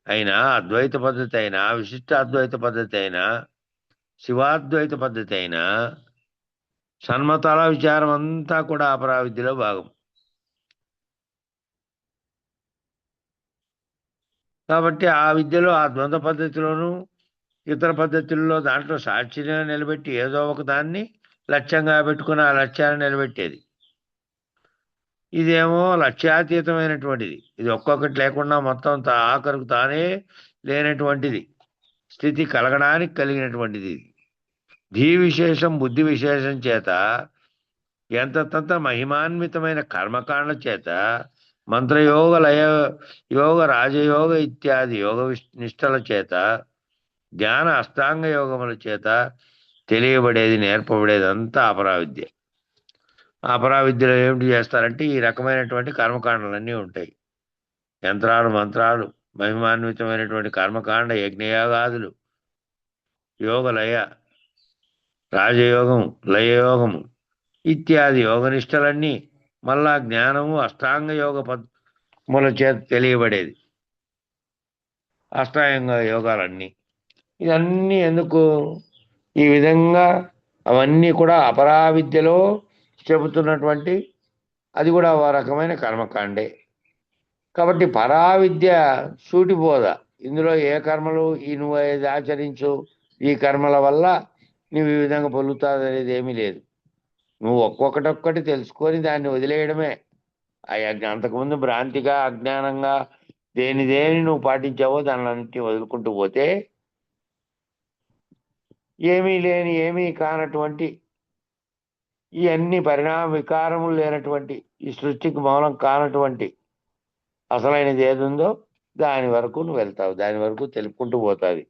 అయినా, అద్వైత పద్ధతి అయినా, విశిష్ట అద్వైత పద్ధతి అయినా, శివాద్వైత పద్ధతి అయినా, సన్మతాల విచారం అంతా కూడా అపరావిద్యలో భాగం. కాబట్టి ఆ విద్యలో ఆ ద్వంద్వ పద్ధతిలోనూ ఇతర పద్ధతుల్లో దాంట్లో సాక్షిని నిలబెట్టి ఏదో ఒక దాన్ని లక్ష్యంగా పెట్టుకుని ఆ లక్ష్యాన్ని నిలబెట్టేది. ఇదేమో లక్ష్యాతీతమైనటువంటిది. ఇది ఒక్కొక్కటి లేకుండా మొత్తం ఆఖరుకు తానే లేనటువంటిది స్థితి కలగడానికి కలిగినటువంటిది. ధీ విశేషం బుద్ధి విశేషం చేత ఎంతంత మహిమాన్వితమైన కర్మకాండ చేత మంత్రయోగ లయ యోగ రాజయోగ ఇత్యాది యోగ నిష్టల చేత జ్ఞాన అష్టాంగ యోగముల చేత తెలియబడేది, నేర్పబడేది అంతా అపరావిద్య. అపరావిద్యలో ఏమిటి చేస్తారంటే ఈ రకమైనటువంటి కర్మకాండలన్నీ ఉంటాయి. యంత్రాలు, మంత్రాలు, మహిమాన్వితమైనటువంటి కర్మకాండ, యజ్ఞయాగాదులు, యోగ లయ రాజయోగం, లయయోగము ఇత్యాది యోగనిష్టలన్నీ మళ్ళా జ్ఞానము అష్టాంగ యోగ పద్ముల చేత తెలియబడేది, అష్టాంగ యోగాలన్నీ. ఇవన్నీ ఎందుకు? ఈ విధంగా అవన్నీ కూడా అపరావిద్యలో చెబుతున్నటువంటి అది కూడా ఒక రకమైన కర్మకాండే. కాబట్టి పరావిద్య సూటిబోధ. ఇందులో ఏ కర్మలు నువ్వు ఏది ఆచరించు, ఈ కర్మల వల్ల నువ్వు ఈ విధంగా పొందుతావు అనేది ఏమీ లేదు. నువ్వు ఒక్కొక్కటి తెలుసుకొని దాన్ని వదిలేయడమే. అంతకుముందు భ్రాంతిగా, అజ్ఞానంగా దేని నువ్వు పాటించావో దానిలన్నింటినీ వదులుకుంటూ పోతే ఏమీ లేని ఏమీ కానటువంటి ఈ అన్ని పరిణామ వికారములు లేనటువంటి ఈ సృష్టికి మూలం కానటువంటి అసలైనది ఏది ఉందో దాని వరకు నువ్వు వెళ్తావు, దాని వరకు తెలుపుకుంటూ పోతాది.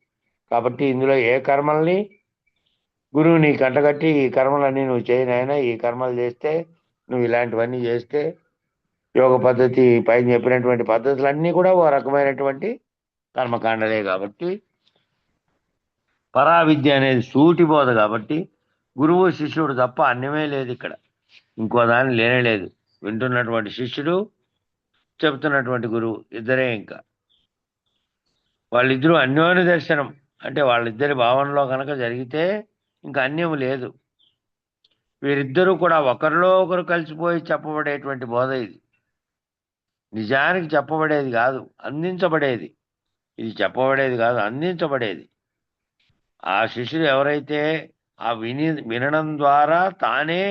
కాబట్టి ఇందులో ఏ కర్మల్ని గురువు నీ కంటగట్టి ఈ కర్మలన్నీ నువ్వు చేయనైనా, ఈ కర్మలు చేస్తే నువ్వు ఇలాంటివన్నీ చేస్తే యోగ పద్ధతి పైన చెప్పినటువంటి పద్ధతులన్నీ కూడా ఓ రకమైనటువంటి కర్మకాండలే. కాబట్టి పరావిద్య అనేది సూటి బోధ. కాబట్టి గురువు శిష్యుడు తప్ప అన్యమే లేదు ఇక్కడ, ఇంకో దాని లేనే లేదు. వింటున్నటువంటి శిష్యుడు, చెబుతున్నటువంటి గురువు ఇద్దరే. ఇంకా వాళ్ళిద్దరూ అన్యోన్య దర్శనం అంటే వాళ్ళిద్దరి భావనలో కనుక జరిగితే ఇంకా అన్యం లేదు. వీరిద్దరూ కూడా ఒకరిలో ఒకరు కలిసిపోయి చెప్పబడేటువంటి బోధ ఇది. నిజానికి చెప్పబడేది కాదు, అందించబడేది. ఇది చెప్పబడేది కాదు, అందించబడేది. ఆ శిష్యుడు ఎవరైతే ఆ వినడం ద్వారా తానే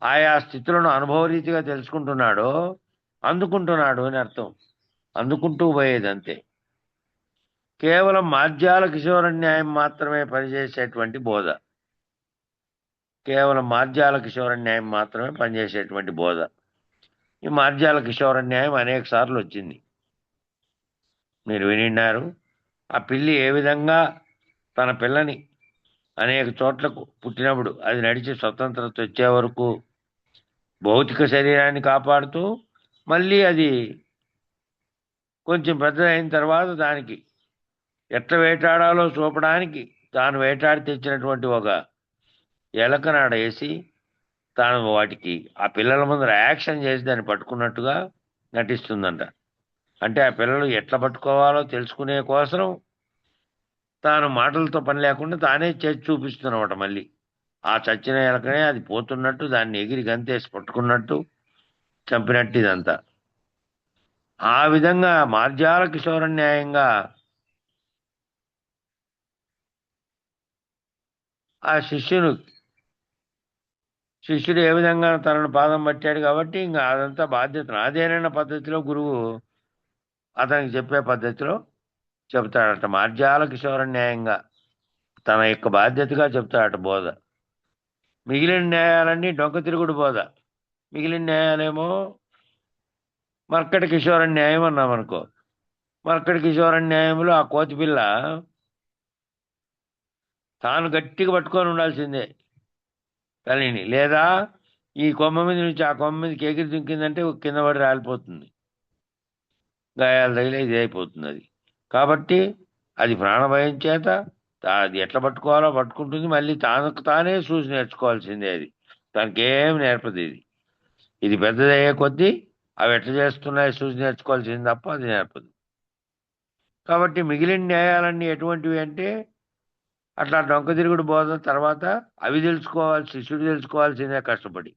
ఆయా స్థితులను అనుభవరీతిగా తెలుసుకుంటున్నాడో అందుకుంటున్నాడు అని అర్థం. అందుకుంటూ పోయేది అంతే. కేవలం మార్జాల కిశోర న్యాయం మాత్రమే పనిచేసేటువంటి బోధ, కేవలం మార్జాల కిశోర న్యాయం మాత్రమే పనిచేసేటువంటి బోధ. ఈ మార్జాల కిశోర న్యాయం అనేక సార్లు వచ్చింది, మీరు వినిన్నారు. ఆ పిల్లి ఏ విధంగా తన పిల్లని అనేక చోట్లకు పుట్టినప్పుడు అది నడిచి స్వతంత్రత వచ్చే వరకు భౌతిక శరీరాన్ని కాపాడుతూ, మళ్ళీ అది కొంచెం పెద్దదైన తర్వాత దానికి ఎట్లా వేటాడాలో చూపడానికి తాను వేటాడి తెచ్చినటువంటి ఒక ఎలకనాడ వేసి తాను వాటికి ఆ పిల్లల ముందర యాక్షన్ చేసి దాన్ని పట్టుకున్నట్టుగా నటిస్తుందంట. అంటే ఆ పిల్లలు ఎట్లా పట్టుకోవాలో తెలుసుకునే కోసం తాను మాటలతో పని లేకుండా తానే చేసి చూపిస్తున్నమాట. మళ్ళీ ఆ చచ్చిన ఎలకనే అది పోతున్నట్టు దాన్ని ఎగిరి గంతేసి పట్టుకున్నట్టు చంపినట్టు ఇదంతా. ఆ విధంగా మార్జాల కిశోర న్యాయంగా ఆ శిష్యుడు ఏ విధంగా తనను పాదం పట్టాడు కాబట్టి ఇంకా అదంతా బాధ్యత నాదేనన్న పద్ధతిలో గురువు అతనికి చెప్పే పద్ధతిలో చెప్తాడట. మార్జాల కిశోర న్యాయంగా తన యొక్క బాధ్యతగా చెప్తాడట బోధ. మిగిలిన న్యాయాలన్నీ డొంక తిరుగుడు బోధ. మిగిలిన న్యాయాలేమో మర్కటి కిశోర న్యాయం అన్నామనుకో. మర్కటి కిశోర న్యాయంలో ఆ కోతిపిల్ల తాను గట్టిగా పట్టుకొని ఉండాల్సిందే తల్లిని, లేదా ఈ కొమ్మ మీద నుంచి ఆ కొమ్మ మీదకి ఎగిరి దుంకిందంటే కింద పడి రాలిపోతుంది, గాయాలు తగిలి ఇది అయిపోతుంది అది. కాబట్టి అది ప్రాణభయం చేత అది ఎట్లా పట్టుకోవాలో పట్టుకుంటుంది. మళ్ళీ తానుకు తానే చూసి నేర్చుకోవాల్సిందే. అది తనకేం నేర్పదు. ఇది పెద్దదయ్యే కొద్దీ అవి ఎట్లా చేస్తున్నాయి చూసి నేర్చుకోవాల్సింది తప్ప అది నేర్పదు. కాబట్టి మిగిలిన న్యాయాలన్నీ ఎటువంటివి అంటే అట్లా డొంక తిరుగుడు బోధ తర్వాత అవి శిష్యుడు తెలుసుకోవాల్సిందే కష్టపడి.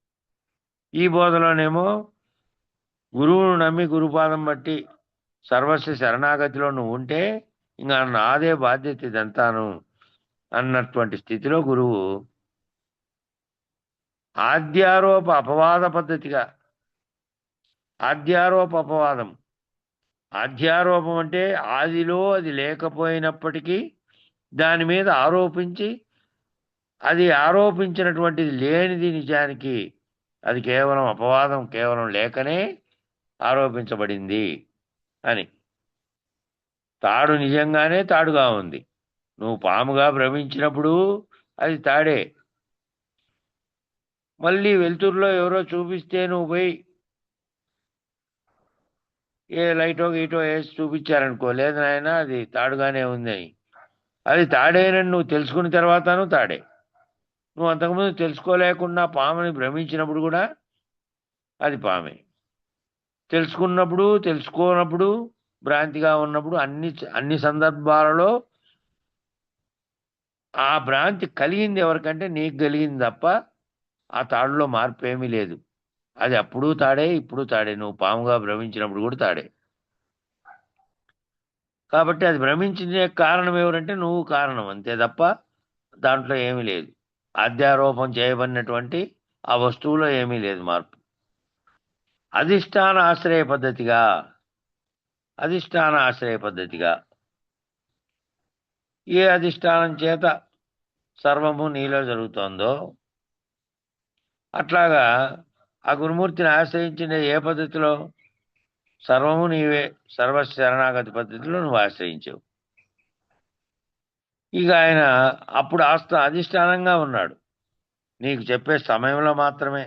ఈ బోధలోనేమో గురువును నమ్మి గురుపాదం బట్టి సర్వస్వ శరణాగతిలో నువ్వు ఉంటే ఇంకా నాదే బాధ్యత ఇదంతాను అన్నటువంటి స్థితిలో గురువు ఆద్యారోప అపవాద పద్ధతిగా, ఆద్యారోప అపవాదం, ఆధ్యారోపం అంటే ఆదిలో అది లేకపోయినప్పటికీ దాని మీద ఆరోపించి అది ఆరోపించినటువంటిది లేనిది నిజానికి అది కేవలం అపవాదం, కేవలం లేకనే ఆరోపించబడింది అని. తాడు నిజంగానే తాడుగా ఉంది. నువ్వు పాముగా భ్రమించినప్పుడు అది తాడే. మళ్ళీ వెలుతురులో ఎవరో చూపిస్తే నువ్వు పోయి ఏ లైటో గీటో వేసి చూపించారనుకో, లేదు నాయన అది తాడుగానే ఉందని, అది తాడేనని నువ్వు తెలుసుకున్న తర్వాతను తాడే. నువ్వు అంతకుముందు తెలుసుకోలేకుండా పాముని భ్రమించినప్పుడు కూడా అది పామే. తెలుసుకున్నప్పుడు, తెలుసుకోనప్పుడు, భ్రాంతిగా ఉన్నప్పుడు అన్ని సందర్భాలలో ఆ భ్రాంతి కలిగింది ఎవరికంటే నీకు కలిగింది తప్ప ఆ తాడులో మార్పు ఏమీ లేదు. అది అప్పుడు తాడే, ఇప్పుడు తాడే. నువ్వు పాముగా భ్రమించినప్పుడు కూడా తాడే. కాబట్టి అది భ్రమించే కారణం ఎవరంటే నువ్వు కారణం, అంతే తప్ప దాంట్లో ఏమీ లేదు. అధ్యారోపం చేయబడినటువంటి ఆ వస్తువులో ఏమీ లేదు మార్పు. అధిష్టాన ఆశ్రయ పద్ధతిగా అధిష్టాన ఆశ్రయ పద్ధతిగా, ఏ అధిష్టానం చేత సర్వము నీలో జరుగుతోందో అట్లాగా ఆ గురుమూర్తిని ఆశ్రయించిన ఏ పద్ధతిలో సర్వము నీవే, సర్వశరణాగతి పద్ధతిలో నువ్వు ఆశ్రయించావు. ఇక ఆయన అప్పుడు అధిష్టానంగా ఉన్నాడు నీకు చెప్పే సమయంలో మాత్రమే.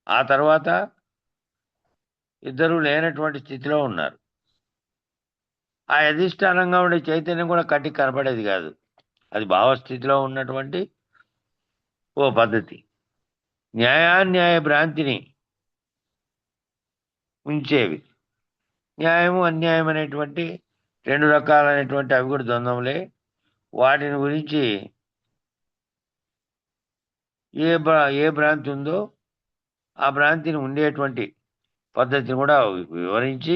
ఆ తర్వాత ఇద్దరు లేనటువంటి స్థితిలో ఉన్నారు. ఆ అధిష్టానంగా ఉండే చైతన్యం కూడా కంటికి కనపడేది కాదు. అది భావస్థితిలో ఉన్నటువంటి ఓ పద్ధతి. న్యాయాన్యాయ భ్రాంతిని ఉంచేవి. న్యాయము అన్యాయం అనేటువంటి రెండు రకాలైనటువంటి అవి కూడా ద్వంద్వములే. వాటిని గురించి ఏ భ్రాంతి ఉందో ఆ భ్రాంతిని ఉండేటువంటి పద్ధతిని కూడా వివరించి,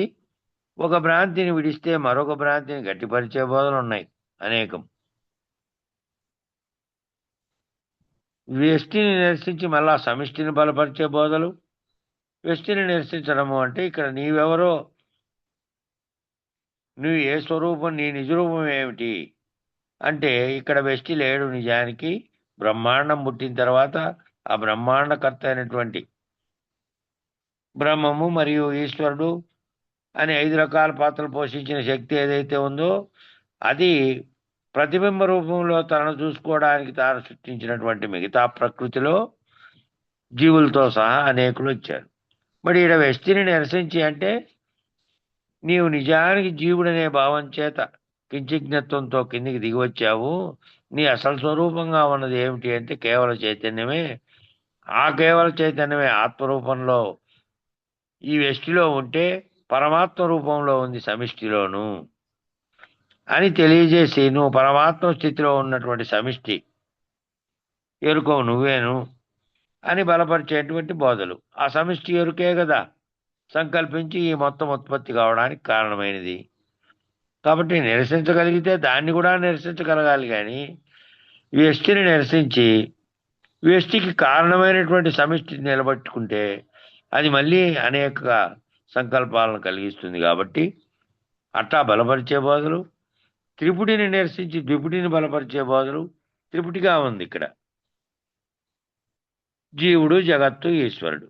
ఒక భ్రాంతిని విడిస్తే మరొక భ్రాంతిని గట్టిపరిచే బోధలు ఉన్నాయి అనేకం. వ్యష్టిని నిరసించి మళ్ళా సమిష్టిని బలపరిచే బోధలు. వ్యష్టిని నిరసించడము అంటే ఇక్కడ నీవెవరో, నువ్వు ఏ స్వరూపం, నీ నిజరూపం ఏమిటి అంటే ఇక్కడ వ్యష్టి లేడు. నిజానికి బ్రహ్మాండం పుట్టిన తర్వాత ఆ బ్రహ్మాండకర్త అయినటువంటి బ్రహ్మము మరియు ఈశ్వరుడు అని 5 రకాల పాత్రలు పోషించిన శక్తి ఏదైతే ఉందో అది ప్రతిబింబ రూపంలో తనను చూసుకోవడానికి తాను సృష్టించినటువంటి మిగతా ప్రకృతిలో జీవులతో సహా అనేకులు వచ్చారు. మరి ఈడ వ్యష్టిని నిరసించి అంటే నీవు నిజానికి జీవుడనే భావం చేత కించిజ్ఞత్వంతో కిందికి దిగి వచ్చావు. నీ అసలు స్వరూపంగా ఉన్నది ఏమిటి అంటే కేవల చైతన్యమే. ఆ కేవల చైతన్యమే ఆత్మరూపంలో ఈ వ్యష్టిలో ఉంటే పరమాత్మ రూపంలో ఉంది సమిష్టిలోను అని తెలియజేసి, నువ్వు పరమాత్మ స్థితిలో ఉన్నటువంటి సమిష్టి ఎరుకో నువ్వేను అని బలపరిచేటువంటి బోధలు. ఆ సమిష్టి ఎరుకే కదా సంకల్పించి ఈ మొత్తం ఉత్పత్తి కావడానికి కారణమైనది. కాబట్టి నిరసించగలిగితే దాన్ని కూడా నిరసించగలగాలి. కానీ వ్యష్టిని నిరసించి వ్యష్టికి కారణమైనటువంటి సమిష్టిని నిలబెట్టుకుంటే అది మళ్ళీ అనేక సంకల్పాలను కలిగిస్తుంది. కాబట్టి అట్లా బలపరిచే బోధలు. త్రిపుటిని నిరసించి ద్విపుటిని బలపరిచే బోధలు. త్రిపుటిగా ఉంది ఇక్కడ జీవుడు, జగత్తు, ఈశ్వరుడు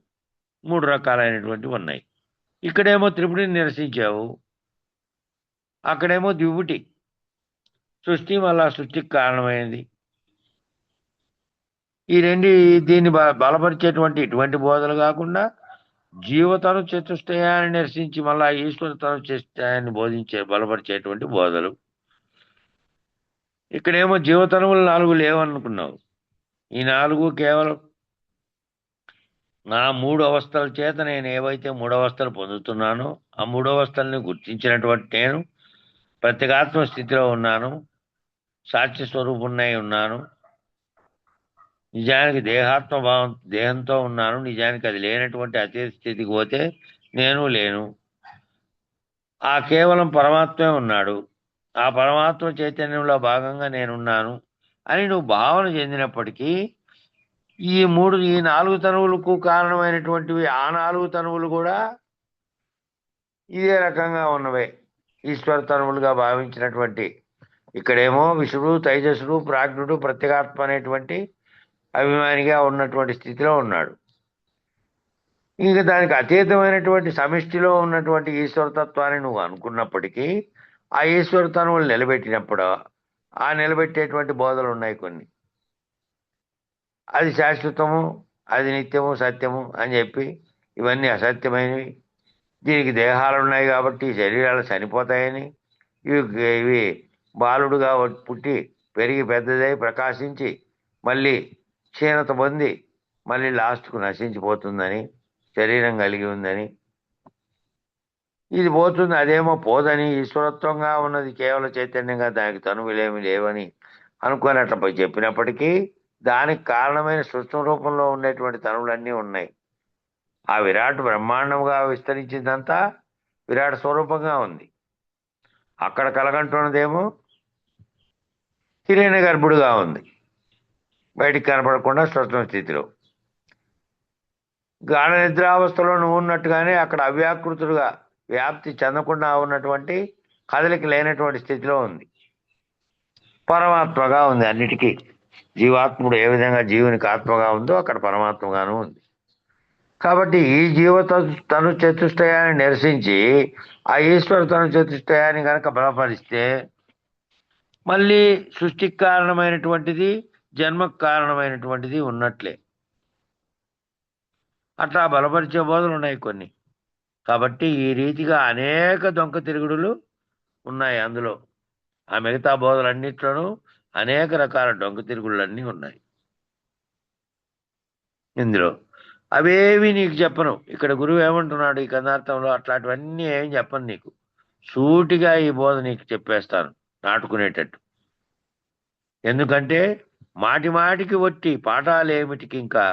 3 రకాలైనటువంటివి ఉన్నాయి. ఇక్కడేమో త్రిపుటిని నిరసించావు, అక్కడేమో ద్విపుటి సృష్టి, మళ్ళా సృష్టికి కారణమైనది. దీన్ని బలపరిచేటువంటి ఇటువంటి బోధలు కాకుండా జీవతను చతుష్టయాన్ని నిరసించి మళ్ళా ఈశ్వర తను చతుష్టయాన్ని బలపరిచేటువంటి బోధలు. ఇక్కడేమో జీవతనువులు 4 లేవనుకున్నావు. ఈ 4 కేవలం నా 3 అవస్థల చేత నేను ఏవైతే 3 అవస్థలు పొందుతున్నానో ఆ 3 అవస్థల్ని గుర్తించినటువంటి నేను ప్రత్యేగాత్మ స్థితిలో ఉన్నాను, సాక్షి స్వరూపుణ్ణై ఉన్నాను. నిజానికి దేహంతో ఉన్నాను. నిజానికి అది లేనటువంటి అతీత స్థితికి పోతే నేను లేను. ఆ కేవలం పరమాత్మే ఉన్నాడు. ఆ పరమాత్మ చైతన్యంలో భాగంగా నేనున్నాను అని నువ్వు భావన చెందినప్పటికీ ఈ 4 తనువులకు కారణమైనటువంటివి ఆ 4 తనువులు కూడా ఇదే రకంగా ఉన్నవే. ఈశ్వర తనువులుగా భావించినటువంటి ఇక్కడేమో విష్ణుడు, తైజసుడు, ప్రాజ్ఞుడు, ప్రత్యేగాత్మ అనేటువంటి అభిమానిగా ఉన్నటువంటి స్థితిలో ఉన్నాడు. ఇంకా దానికి అతీతమైనటువంటి సమిష్టిలో ఉన్నటువంటి ఈశ్వరతత్వాన్ని నువ్వు అనుకున్నప్పటికీ ఆ ఈశ్వర తనువులు నిలబెట్టినప్పుడు ఆ నిలబెట్టేటువంటి బోధలు ఉన్నాయి కొన్ని. అది శాశ్వతము, అది నిత్యము, సత్యము అని చెప్పి ఇవన్నీ అసత్యమైనవి. దీనికి దేహాలు ఉన్నాయి కాబట్టి శరీరాలు చనిపోతాయని, ఇవి బాలుడుగా పుట్టి పెరిగి పెద్దదై ప్రకాశించి మళ్ళీ క్షీణత పొంది మళ్ళీ లాస్ట్కు నశించిపోతుందని, శరీరం కలిగి ఉందని, ఇది పోతుంది అదేమో పోదని, ఈశ్వరత్వంగా ఉన్నది కేవల చైతన్యంగా దానికి తనువులేమి లేవని అనుకొని అట్లా చెప్పినప్పటికీ దానికి కారణమైన సూక్ష్మ రూపంలో ఉండేటువంటి తనువులన్నీ ఉన్నాయి. ఆ విరాట్ బ్రహ్మాండంగా విస్తరించిందంతా విరాట్ స్వరూపంగా ఉంది. అక్కడ కలగంటున్నదేమో హిరణ్య గర్భుడుగా ఉంది, బయటికి కనపడకుండా సూక్ష్మ స్థితిలో. గాఢ నిద్రావస్థలో నువ్వు ఉన్నట్టుగానే అక్కడ అవ్యాకృతుడుగా వ్యాప్తి చెందకుండా ఉన్నటువంటి కదలిక లేనటువంటి స్థితిలో ఉంది. పరమాత్మగా ఉంది అన్నిటికీ. జీవాత్ముడు ఏ విధంగా జీవునికి ఆత్మగా ఉందో అక్కడ పరమాత్మగాను ఉంది. కాబట్టి ఈ తను చతుష్టయాన్ని నిరసించి ఆ ఈశ్వర తను చతుష్టయాన్ని కనుక బలపరిస్తే మళ్ళీ సృష్టికి కారణమైనటువంటిది, జన్మకు కారణమైనటువంటిది ఉన్నట్లే. అట్లా బలపరిచే బోధలు ఉన్నాయి కొన్ని. కాబట్టి ఈ రీతిగా అనేక దొంక తిరుగుడులు ఉన్నాయి అందులో. ఆ మిగతా బోధలన్నిట్లోనూ అనేక రకాల డొంక తిరుగుళ్ళన్నీ ఉన్నాయి ఇందులో. అవేవి నీకు చెప్పను. ఇక్కడ గురువు ఏమంటున్నాడు ఈ కథార్థంలో, అట్లాంటివన్నీ ఏం చెప్పను నీకు. సూటిగా ఈ బోధ నీకు చెప్పేస్తాను నాటుకునేటట్టు. ఎందుకంటే మాటి మాటికి ఒట్టి పాఠాలు ఏమిటికి, ఇంకా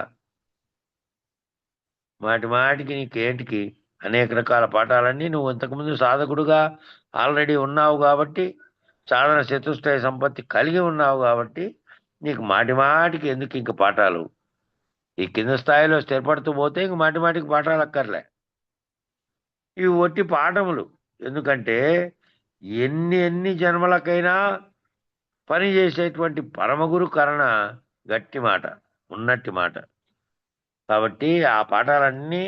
మాటి మాటికి నీకేంటికి అనేక రకాల పాఠాలన్నీ నువ్వు ఇంతకుముందు సాధకుడుగా ఆల్రెడీ ఉన్నావు కాబట్టి, సాధన చతుష్టయ సంపత్తి కలిగి ఉన్నావు కాబట్టి నీకు మాటి మాటికి ఎందుకు ఇంక పాఠాలు. ఈ కింద స్థాయిలో స్థిరపడుతూ పోతే ఇంక మాటి మాటికి పాఠాలు అక్కర్లే. ఇవి ఒట్టి పాఠములు. ఎందుకంటే ఎన్ని జన్మలకైనా పని చేసేటువంటి పరమగురు కరణ గట్టి మాట, ఉన్నట్టి మాట. కాబట్టి ఆ పాఠాలన్నీ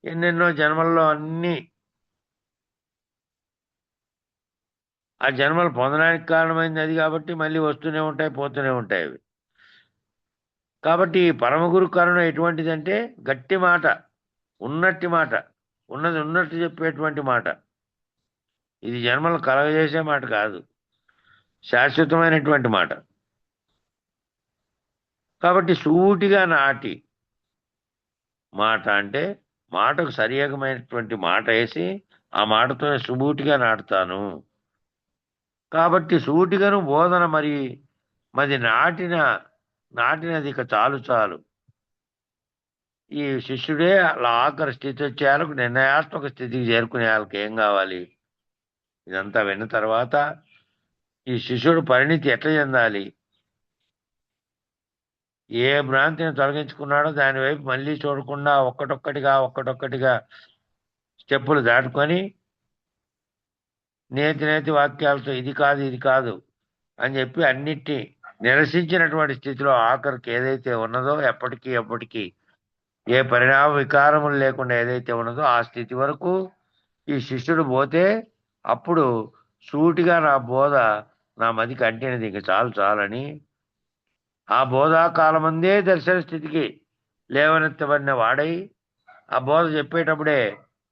ఎన్నెన్నో జన్మల్లో అన్నీ ఆ జన్మలు పొందడానికి కారణమైంది అది కాబట్టి మళ్ళీ వస్తూనే ఉంటాయి, పోతూనే ఉంటాయి అవి. కాబట్టి పరమగురు కరుణ ఎటువంటిదంటే గట్టి మాట, ఉన్నట్టి మాట, ఉన్నది ఉన్నట్టు చెప్పేటువంటి మాట. ఇది జన్మలు కలగజేసే మాట కాదు, శాశ్వతమైనటువంటి మాట. కాబట్టి సూటిగా నాటి మాట అంటే మాటకు సరియేకమైనటువంటి మాట వేసి ఆ మాటతోనే సుబూటిగా నాటుతాను. కాబట్టి సూటిగాను బోధన మరి నాటినది ఇక చాలు చాలు. ఈ శిష్యుడే అలా ఆఖరి స్థితి వచ్చే వాళ్ళకు, నిర్ణయాత్మక స్థితికి చేరుకునే వాళ్ళకి ఏం కావాలి? ఇదంతా విన్న తర్వాత ఈ శిష్యుడు పరిణితి ఎట్లా చెందాలి? ఏ భ్రాంతిని తొలగించుకున్నాడో దాని వైపు మళ్ళీ చూడకుండా ఒక్కటొక్కటిగా స్టెప్పులు దాటుకొని నేతి వాక్యాలతో ఇది కాదు అని చెప్పి అన్నిటినీ నిరసించినటువంటి స్థితిలో ఆఖరికి ఏదైతే ఉన్నదో, ఎప్పటికీ ఏ పరిణామ వికారములు లేకుండా ఏదైతే ఉన్నదో ఆ స్థితి వరకు ఈ శిష్యుడు పోతే అప్పుడు సూటిగా నా బోధ నా మదికి అంటినది, ఇంక చాలని ఆ బోధాకాలమందే దర్శన స్థితికి లేవనెత్తబడిన వాడై ఆ బోధ చెప్పేటప్పుడే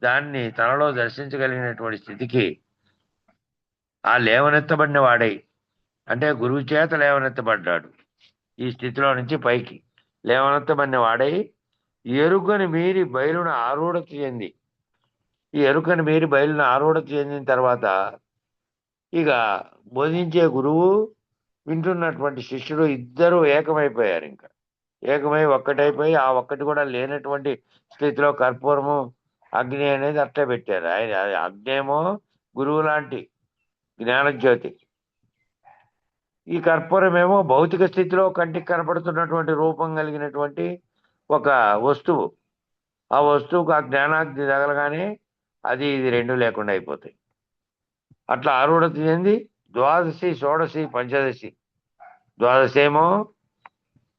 దాన్ని తనలో దర్శించగలిగినటువంటి స్థితికి ఆ లేవనెత్తబడిన వాడై, అంటే గురువు చేత లేవనెత్తబడ్డాడు. ఈ స్థితిలో నుంచి పైకి లేవనెత్తబడిన వాడై ఎరుకని మీరి బయలును ఆరూఢత చెంది, ఈ ఎరుకని మీరి బయలును ఆరూఢత చెందిన తర్వాత ఇక బోధించే గురువు, వింటున్నటువంటి శిష్యుడు ఇద్దరు ఏకమైపోయారు. ఇంకా ఏకమై ఒక్కటైపోయి ఆ ఒక్కటి కూడా లేనటువంటి స్థితిలో కర్పూరము అగ్ని అనేది అట్లే పెట్టారు. ఆయన అగ్నేమో గురువు లాంటి జ్ఞానజ్యోతి, ఈ కర్పూరమేమో భౌతిక స్థితిలో కంటికి కనపడుతున్నటువంటి రూపం కలిగినటువంటి ఒక వస్తువు. ఆ వస్తువుకు ఆ జ్ఞానాగ్ని తగలగానే అది ఇది రెండు లేకుండా అయిపోతాయి. అట్లా ఆరూఢత చెంది ద్వాదశి, షోడశి, పంచదశి. ద్వాదశేమో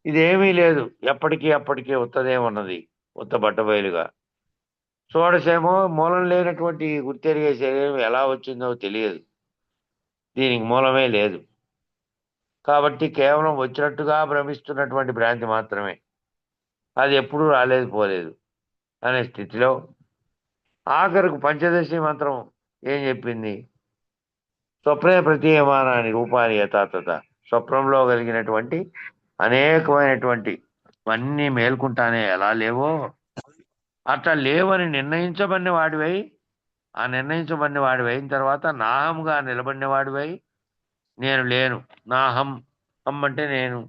ఇదేమీ లేదు, అప్పటికీ ఉత్తదేమున్నది, ఉత్త బట్టబయలుగా. షోడశేమో మూలం లేనటువంటి గుర్తెరిగే శరీరం ఎలా వచ్చిందో తెలియదు, దీనికి మూలమే లేదు కాబట్టి కేవలం వచ్చినట్టుగా భ్రమిస్తున్నటువంటి భ్రాంతి మాత్రమే, అది ఎప్పుడూ రాలేదు పోలేదు అనే స్థితిలో ఆఖరకు పంచదశి మంత్రం ఏం చెప్పింది? స్వప్నే ప్రతీయమానాన్ని రూపాన్ని యథాతథ. స్వప్నంలో కలిగినటువంటి అనేకమైనటువంటి అన్నీ మేల్కుంటానే ఎలా లేవో అట్లా లేవని నిర్ణయించబడిన వాడివై, ఆ నిర్ణయించబడిన వాడివి అయిన తర్వాత నాహంగా నిలబడిన వాడివై, నేను లేను, నాహం అంటే నేను,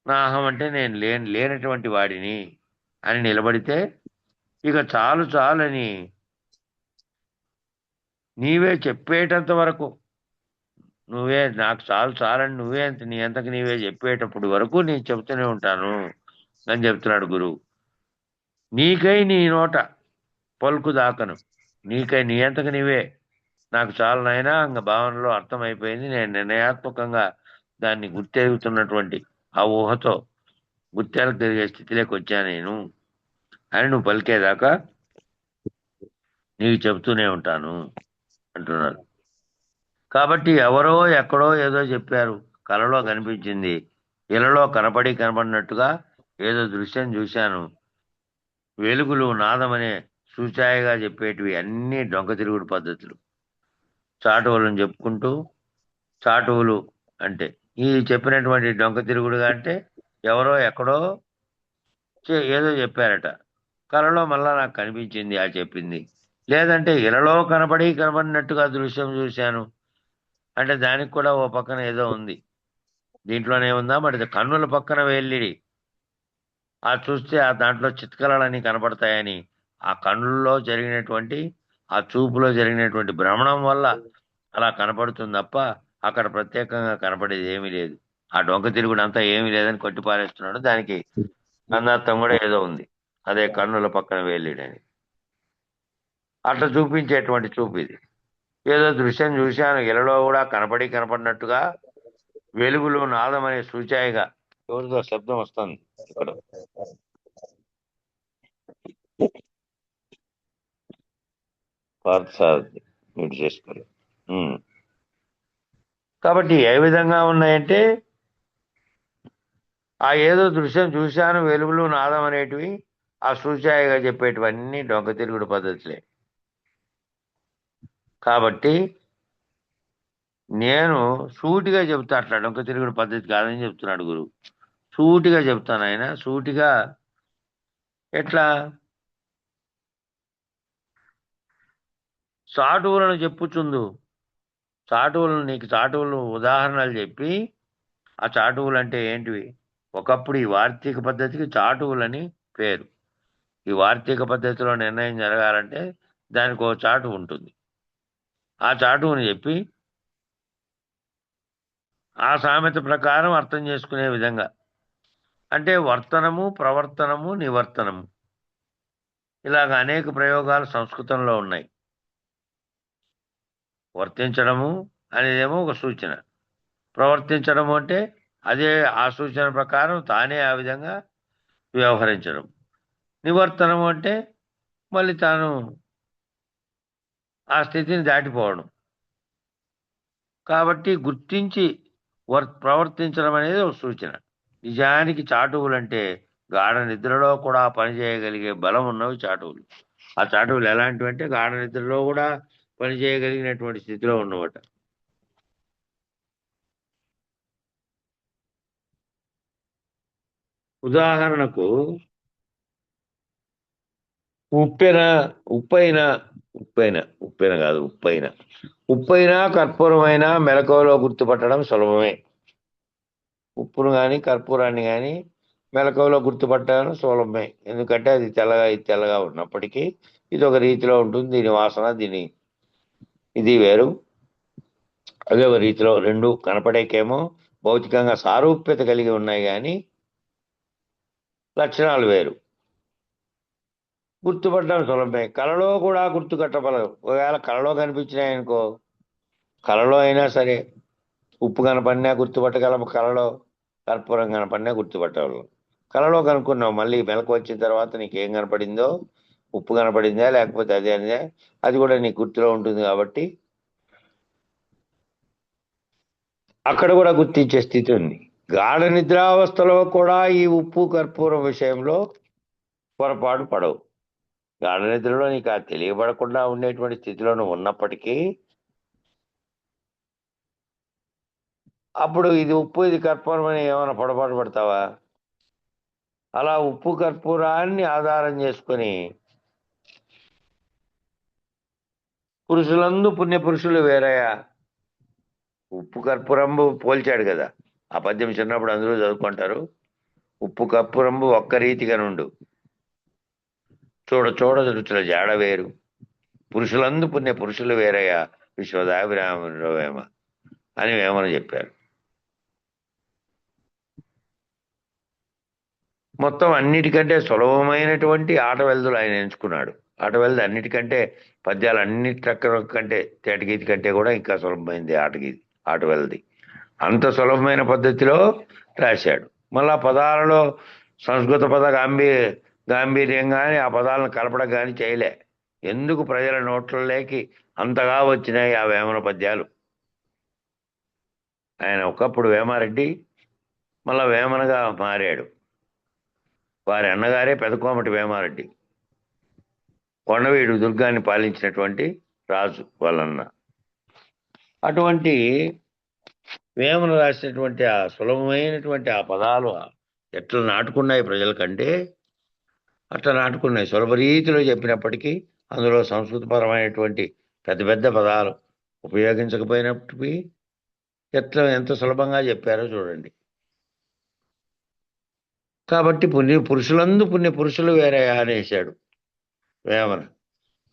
నాహం అంటే నేను లేనటువంటి వాడిని అని నిలబడితే ఇక చాలని నీవే చెప్పేటంత వరకు, నువ్వే నాకు చాలని నువ్వే నీ అంతకు నీవే చెప్పేటప్పుడు వరకు నేను చెబుతూనే ఉంటాను అని చెప్తున్నాడు గురువు. నీకై నీ నోట పలుకు దాకను నీకై నీ అంతకు నీవే నాకు చాలా నాయనా అంగ భావనలో అర్థమైపోయింది. నేను నిర్ణయాత్మకంగా దాన్ని గుర్తెరుగుతున్నటువంటి ఆ ఊహతో గుర్తెలకు తిరిగే స్థితిలోకి వచ్చాను నేను అని నువ్వు పలికేదాకా నీకు చెబుతూనే ఉంటాను అంటున్నారు. కాబట్టి ఎవరో ఎక్కడో ఏదో చెప్పారు, కలలో కనిపించింది, ఇలలో కనపడినట్టుగా ఏదో దృశ్యం చూశాను, వెలుగులు నాదమనే సూచాయిగా చెప్పేటివి అన్నీ డొంక తిరుగుడు పద్ధతులు. చాటువులను చెప్పుకుంటూ, చాటువులు అంటే ఈ చెప్పినటువంటి డొంక తిరుగుడుగా అంటే ఎవరో ఎక్కడో ఏదో చెప్పారట, కలలో మళ్ళా నాకు కనిపించింది ఆ చెప్పింది. లేదంటే ఇలలో కనపడినట్టుగా దృశ్యం చూశాను అంటే దానికి కూడా ఓ పక్కన ఏదో ఉంది. దీంట్లోనే ఉందా మరి కన్నుల పక్కన వెళ్ళిడి ఆ చూస్తే ఆ దాంట్లో చిత్కళలని కనపడతాయని ఆ కన్నుల్లో జరిగినటువంటి ఆ చూపులో జరిగినటువంటి భ్రమణం వల్ల అలా కనపడుతుంది తప్ప అక్కడ ప్రత్యేకంగా కనపడేది ఏమీ లేదు. ఆ డొంక తిరుగుడు అంతా ఏమీ లేదని కొట్టిపారేస్తున్నాడు. దానికి అందార్థం కూడా ఏదో ఉంది, అదే కన్నుల పక్కన వెళ్ళిడని. అట్లా చూపించేటువంటి చూపు ఇది. ఏదో దృశ్యం చూశాను, ఇలలో కూడా కనపడినట్టుగా వెలుగులు నాదం అనే సూచాయిగా. ఎవరిదో శబ్దం వస్తుంది ఇక్కడ. పార్థసారథి మీరు చేసుకోలేదు. కాబట్టి ఏ విధంగా ఉన్నాయంటే ఆ ఏదో దృశ్యం చూశాను, వెలుగులు నాదం అనేటివి ఆ సూచాయిగా చెప్పేటివన్నీ డొంక తిరుగుడు పద్ధతులే. కాబట్టి నేను సూటిగా చెబుతా, అట్లా డొంక తిరుగుడు పద్ధతి కాదని చెప్తున్నాడు గురువు. సూటిగా చెప్తాను ఆయన, సూటిగా ఎట్లా చాటువులను చెప్పుచుందు, చాటువులను నీకు చాటువులు ఉదాహరణలు చెప్పి ఆ చాటువులు అంటే ఏంటివి, ఒకప్పుడు ఈ వార్తీక పద్ధతికి చాటువులని పేరు. ఈ వార్తీక పద్ధతిలో నిర్ణయం జరగాలంటే దానికి ఒక చాటు ఉంటుంది. ఆ చాటువుని చెప్పి ఆ సామెత ప్రకారం అర్థం చేసుకునే విధంగా, అంటే వర్తనము, ప్రవర్తనము, నివర్తనము, ఇలాగ అనేక ప్రయోగాలు సంస్కృతంలో ఉన్నాయి. వర్తించడము అనేదేమో ఒక సూచన, ప్రవర్తించడము అంటే అదే ఆ సూచన ప్రకారం తానే ఆ విధంగా వ్యవహరించడం, నివర్తనము అంటే మళ్ళీ తాను ఆ స్థితిని దాటిపోవడం. కాబట్టి గుర్తించి ప్రవర్తించడం అనేది ఒక సూచన. నిజానికి చాటువులు అంటే గాఢ నిద్రలో కూడా పనిచేయగలిగే బలం ఉన్నవి చాటువులు. ఆ చాటువులు ఎలాంటివి అంటే గాఢ నిద్రలో కూడా పనిచేయగలిగినటువంటి స్థితిలో ఉన్నవట. ఉదాహరణకు ఉప్పైనా కర్పూరమైనా మెలకువలో గుర్తుపట్టడం సులభమే. ఉప్పును కానీ కర్పూరాన్ని కానీ మెలకువలో గుర్తుపట్టడం సులభమే. ఎందుకంటే అది తెల్లగా ఇది తెల్లగా ఉన్నప్పటికీ ఇది ఒక రీతిలో ఉంటుంది. దీని వాసన ఇది వేరు. అదే ఒక రీతిలో రెండు కనపడేకేమో భౌతికంగా సారూప్యత కలిగి ఉన్నాయి, కానీ లక్షణాలు వేరు. గుర్తుపట్టడం సులభమే. కళలో కూడా గుర్తుపట్టగలరు. ఒకవేళ కళలో కనిపించినాయనుకో, కళలో అయినా సరే ఉప్పు కనపడినా గుర్తుపట్టగలం, కళలో కర్పూరం కనపడినా గుర్తుపట్టగలం. కళలో కనుక్కున్నావు, మళ్ళీ మెలకు వచ్చిన తర్వాత నీకేం కనపడిందో, ఉప్పు కనపడిందా లేకపోతే అదే అనిదా, అది కూడా నీకు గుర్తులో ఉంటుంది. కాబట్టి అక్కడ కూడా గుర్తించే స్థితి ఉంది. గాఢ నిద్రావస్థలో కూడా ఈ ఉప్పు కర్పూరం విషయంలో పొరపాటు పడవు. గాఢ నిద్రలో నీకు ఆ తెలియబడకుండా ఉండేటువంటి స్థితిలో నువ్వు ఉన్నప్పటికీ అప్పుడు ఇది ఉప్పు ఇది కర్పూరం అని ఏమైనా పొరపాటు పడతావా? అలా ఉప్పు కర్పూరాన్ని ఆధారం చేసుకొని పురుషులందు పుణ్యపురుషులు వేరయా. ఉప్పు కర్పూరంబు పోల్చాడు కదా, ఆ పద్యం చిన్నప్పుడు అందరూ చదువుకుంటారు. ఉప్పు కర్పూరంబు ఒక్క రీతిగా నుండు, చూడ రుచుల జాడ వేరు, పురుషులందు పుణ్య పురుషులు వేరయ్యా విశ్వదాభిరామ వేమ అని వేమని చెప్పారు. మొత్తం అన్నిటికంటే సులభమైనటువంటి ఆట వెల్దులు ఆయన ఎంచుకున్నాడు. ఆటవెల్ది అన్నిటికంటే పద్యాలు అన్నిటి కంటే తేటగీతి కంటే కూడా ఇంకా సులభమైంది ఆటవెల్ది. అంత సులభమైన పద్ధతిలో రాశాడు. మళ్ళా పదాలలో సంస్కృత పద గాంభీర్యం కానీ ఆ పదాలను కలపడం కానీ చేయలే. ఎందుకు ప్రజల నోట్లలోకి అంతగా వచ్చినాయి ఆ వేమన పద్యాలు. ఆయన ఒకప్పుడు వేమారెడ్డి, మళ్ళా వేమనగా మారాడు. వారి అన్నగారే పెదకోమటి వేమారెడ్డి, కొండవీడు దుర్గాన్ని పాలించినటువంటి రాజు వాళ్ళన్న. అటువంటి వేమన రాసినటువంటి ఆ సులభమైనటువంటి ఆ పదాలు ఎట్లా నాటుకున్నాయి ప్రజల కంటే అట్లా నాటుకున్నాయి. సులభ రీతిలో చెప్పినప్పటికీ అందులో సంస్కృతపరమైనటువంటి పెద్ద పెద్ద పదాలు ఉపయోగించకపోయినప్పటికీ ఎంత సులభంగా చెప్పారో చూడండి. కాబట్టి పుణ్య పురుషులు వేరే అనేశాడు వేమన.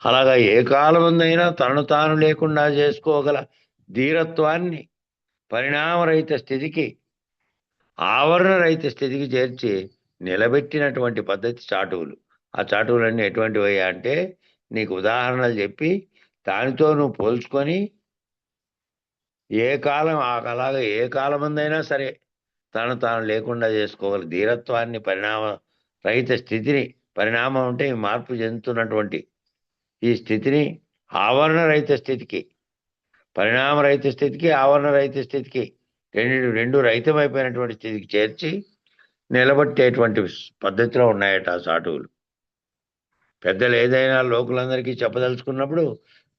అలాగా ఏ కాలమందైనా తనను తాను లేకుండా చేసుకోగల ధీరత్వాన్ని పరిణామరహిత స్థితికి, ఆవరణ రహిత స్థితికి చేర్చి నిలబెట్టినటువంటి పద్ధతి చాటువులు. ఆ చాటువులన్నీ ఎటువంటివి అంటే నీకు ఉదాహరణలు చెప్పి దానితో నువ్వు పోల్చుకొని అలాగా ఏ కాలమందైనా సరే తను తాను లేకుండా చేసుకోగల ధీరత్వాన్ని, పరిణామ రహిత స్థితిని, పరిణామం అంటే మార్పు చెందుతున్నటువంటి ఈ స్థితిని ఆవరణ రహిత స్థితికి, పరిణామ రహిత స్థితికి, ఆవరణ రహిత స్థితికి, రెండు రహితమైపోయినటువంటి స్థితికి చేర్చి నిలబట్టేటువంటి పద్ధతిలో ఉన్నాయట ఆ చాటువులు. పెద్దలు ఏదైనా లోకులందరికీ చెప్పదలుచుకున్నప్పుడు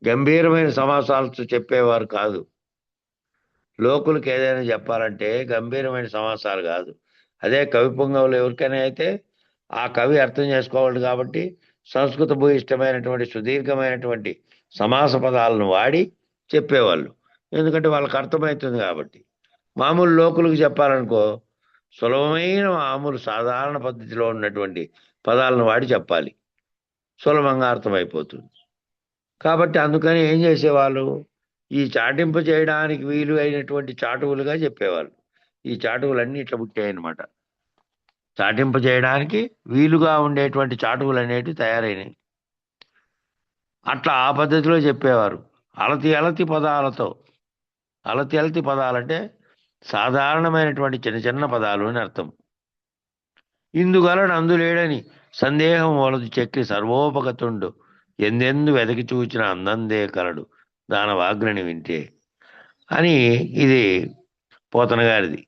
గంభీరమైన సమాసాలతో చెప్పేవారు కాదు. లోకులకు ఏదైనా చెప్పాలంటే గంభీరమైన సమాసాలు కాదు. అదే కవి పొంగవులు ఎవరికైనా అయితే ఆ కవి అర్థం చేసుకోవాలి కాబట్టి సంస్కృత భూయిష్టమైనటువంటి సుదీర్ఘమైనటువంటి సమాస పదాలను వాడి చెప్పేవాళ్ళు. ఎందుకంటే వాళ్ళకి అర్థమవుతుంది కాబట్టి. మామూలు లోకులకు చెప్పాలనుకో సులభమైన మామూలు సాధారణ పద్ధతిలో ఉన్నటువంటి పదాలను వాడి చెప్పాలి, సులభంగా అర్థమైపోతుంది. కాబట్టి అందుకని ఏం చేసేవాళ్ళు, ఈ చాటింపు చేయడానికి వీలు అయినటువంటి చాటువులుగా చెప్పేవాళ్ళు. ఈ చాటువులన్నీ ఇట్లా పుట్టాయన్నమాట. చాటింపు చేయడానికి వీలుగా ఉండేటువంటి చాటువులు అనేవి తయారైనవి. అట్లా ఆ పద్ధతిలో చెప్పేవారు. అలతి పదాలతో. అలతి పదాలంటే సాధారణమైనటువంటి చిన్న చిన్న పదాలు అని అర్థం. ఇందుగలడు అందులేడని సందేహం వలదు చెక్కి సర్వోపగతుండు ఎందెందు వెదకి చూచిన అందందే కలడు దానవాగ్రని వింటే అని ఇది పోతన గారిది.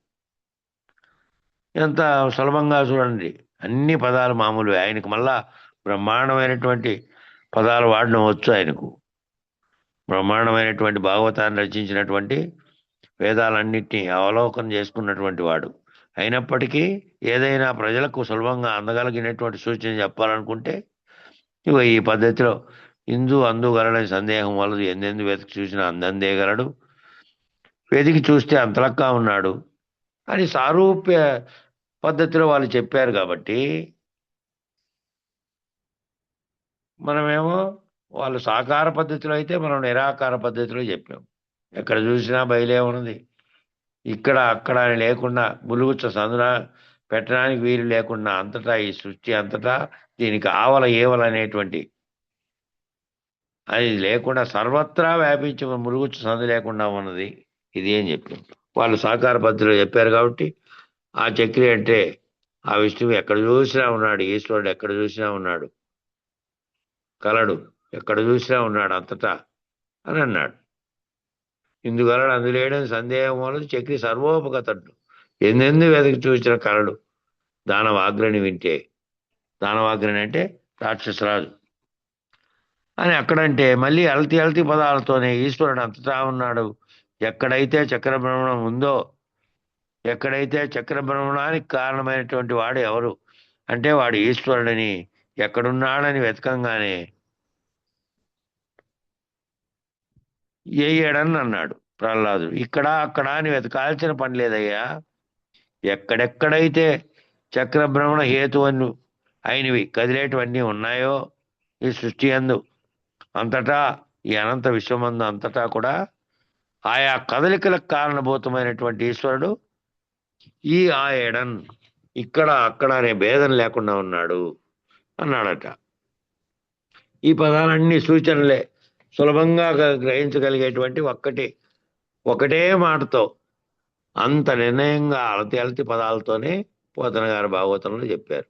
ఎంత సులభంగా చూడండి. అన్ని పదాలు మామూలు. ఆయనకు మళ్ళా బ్రహ్మాండమైనటువంటి పదాలు వాడడం వచ్చు. ఆయనకు బ్రహ్మాండమైనటువంటి భాగవతాన్ని రచించినటువంటి వేదాలన్నింటినీ అవలోకనం చేసుకున్నటువంటి వాడు. అయినప్పటికీ ఏదైనా ప్రజలకు సులభంగా అందగలిగినటువంటి సూచన చెప్పాలనుకుంటే ఈ పద్ధతిలో అందుగలడని సందేహం వలదు ఎందెందు వెతికి చూసినా అందందేగలడు, వెతికి చూస్తే అంతలక్కా ఉన్నాడు అని సారూప్య పద్ధతిలో వాళ్ళు చెప్పారు. కాబట్టి మనమేమో వాళ్ళు సాకార పద్ధతిలో అయితే మనం నిరాకార పద్ధతిలో చెప్పాం. ఎక్కడ చూసినా బయలే ఉన్నది, ఇక్కడ అక్కడ అని లేకుండా ములుగుచ్చ సందున పెట్టడానికి వీలు లేకుండా అంతటా ఈ సృష్టి అంతటా దీనికి ఆవల ఏవల అనేటువంటి అది లేకుండా సర్వత్రా వ్యాపించి ములుగుచ్చ సందు లేకుండా ఉన్నది ఇది అని చెప్పాం. వాళ్ళు సాకార పద్ధతిలో చెప్పారు. కాబట్టి ఆ చక్రి అంటే ఆ విష్ణువు ఎక్కడ చూసినా ఉన్నాడు, ఈశ్వరుడు ఎక్కడ చూసినా ఉన్నాడు, కలడు ఎక్కడ చూసినా ఉన్నాడు అంతటా అని అన్నాడు. ఇందుగలడు అందులేడని సందేహం వలన చక్రి సర్వోపగతుడు ఎందెందు వెదకి చూసిన కలడు దానవాగ్రని వింటే. దానవాగ్రని అంటే రాక్షసరాజు అని అక్కడంటే మళ్ళీ అలతి పదాలతోనే ఈశ్వరుడు అంతటా ఉన్నాడు. ఎక్కడైతే చక్రభ్రమణం ఉందో, ఎక్కడైతే చక్రభ్రమణానికి కారణమైనటువంటి వాడు ఎవరు అంటే వాడు ఈశ్వరుడని ఎక్కడున్నాడని వెతకంగానే ఏయడని అన్నాడు ప్రహ్లాదుడు. ఇక్కడ అక్కడ అని వెతకాల్సిన పని లేదయ్యా. ఎక్కడెక్కడైతే చక్రభ్రమణ హేతువన్ను అయినవి కదిలేటివన్నీ ఉన్నాయో ఈ సృష్టి అందు అంతటా, ఈ అనంత విశ్వమందు అంతటా కూడా ఆయా కదలికలకు కారణభూతమైనటువంటి ఈశ్వరుడు ఈ ఆయడన్ ఇక్కడ అక్కడ అనే భేదం లేకుండా ఉన్నాడు అన్నాడట. ఈ పదాలన్నీ సూచనలే, సులభంగా గ్రహించగలిగేటువంటి ఒకటే మాటతో అంత నిర్ణయంగా అలతి పదాలతోనే పోతన గారు భాగవతంలో చెప్పారు.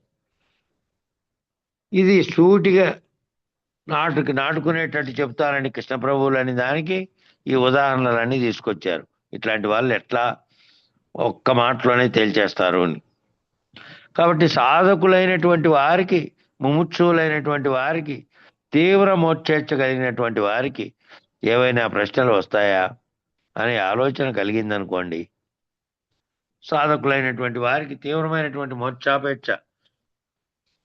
ఇది సూటిగా నాటుకునేటట్టు చెప్తారని కృష్ణప్రభువులు అని దానికి ఈ ఉదాహరణలన్నీ తీసుకొచ్చారు. ఇట్లాంటి వాళ్ళు ఎట్లా ఒక్క మాటలోనే తేల్చేస్తారు అని. కాబట్టి సాధకులైనటువంటి వారికి, ముముక్షువులైనటువంటి వారికి, తీవ్ర మోక్షేచ్ఛ కలిగినటువంటి వారికి ఏవైనా ప్రశ్నలు వస్తాయా అనే ఆలోచన కలిగిందనుకోండి, సాధకులైనటువంటి వారికి తీవ్రమైనటువంటి మోక్షాపేక్ష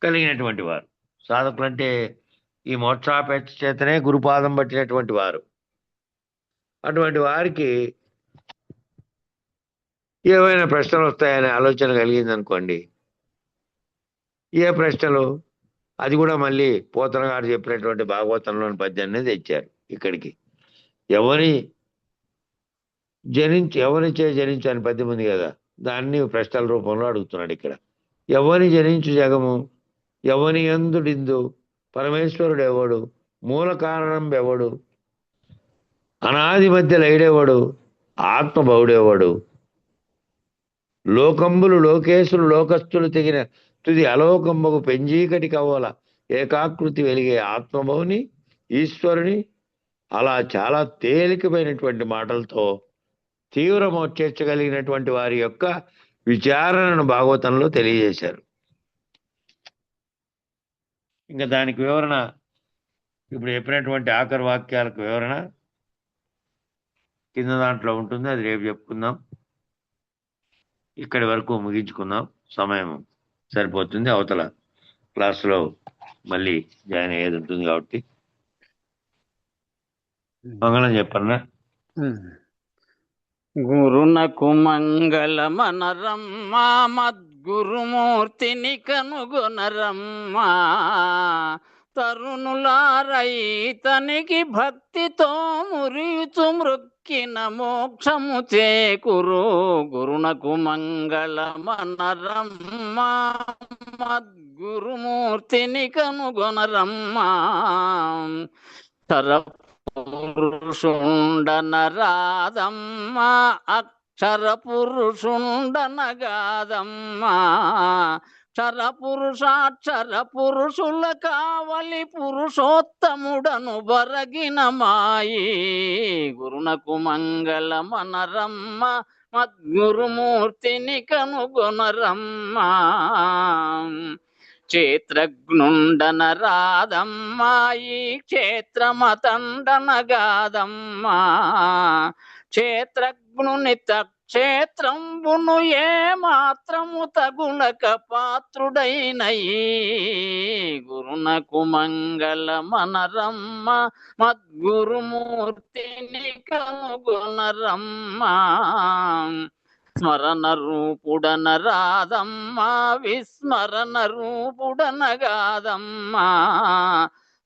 కలిగినటువంటి వారు, సాధకులంటే ఈ మోక్షాపేక్ష చేతనే గురుపాదం పట్టినటువంటి వారు, అటువంటి వారికి ఏవైనా ప్రశ్నలు వస్తాయనే ఆలోచన కలిగిందనుకోండి, ఏ ప్రశ్నలు, అది కూడా మళ్ళీ పోతన గారు చెప్పినటువంటి భాగవతంలోని పద్యాన్ని తెచ్చారు ఇక్కడికి. ఎవరిచే జనించు అని పద్యం ఉంది కదా, దాన్ని ప్రశ్నల రూపంలో అడుగుతున్నాడు ఇక్కడ. ఎవని జనించు జగము, ఎవని యందుడిందు, పరమేశ్వరుడు ఎవడు, మూల కారణం ఎవడు, అనాది మధ్య లైడెవడు, ఆత్మభౌడెవడు, లోకంబులు లోకేశులు లోకస్తులు తెగిన తుది అలోకంబకు పెంజీకటి కవ్వల ఏకాకృతి వెలిగే ఆత్మభౌని ఈశ్వరుని, అలా చాలా తేలికమైనటువంటి మాటలతో తీవ్ర మోక్షేచ్చగలిగినటువంటి వారి యొక్క విచారణను భాగవతంలో తెలియజేశారు. ఇంకా దానికి వివరణ, ఇప్పుడు చెప్పినటువంటి ఆఖరి వాక్యాలకు వివరణ కింద దాంట్లో ఉంటుంది, అది రేపు చెప్పుకుందాం. ఇక్కడి వరకు ముగించుకుందాం, సమయం సరిపోతుంది. అవతల క్లాసులో మళ్ళీ జాయిన్ అయ్యేది ఉంటుంది కాబట్టి మంగళం చెప్పన్నా. గురునకు మంగళమనరమ్మా, మద్గురుమూర్తిని కనుగొనరమ్మా, తరుణులారైతనికి భక్తితో మురియుచు మృక్కిన మోక్షము చేకురు. గురునకు మంగళమనరమ్మా, మద్గురుమూర్తిని కనుగొనరమ్మా, పురుషుండనరాదమ్మా, అక్షర పురుషుండనగాదమ్మా, క్షర పురుషాక్షర పురుషుల కావలి పురుషోత్తముడను బరగిన మాయి. గురునకు మంగళమనరమ్మ, మద్గురుమూర్తిని కనుగొనరమ్మా, క్షేత్రజ్ఞుండనరాదమ్మా, ఈ క్షేత్రమతండనగాదమ్మా, క్షేత్రజ్ఞుని క్షేత్రంబును ఏ మాత్రము తగులక పాత్రుడైనయి. గురునకు మంగళమనరమ్మ, మద్గురుమూర్తిని కనుగొనరమ్మా, స్మరణ రూపుడనరాదమ్మా, విస్మరణ రూపుడనగాదమ్మా,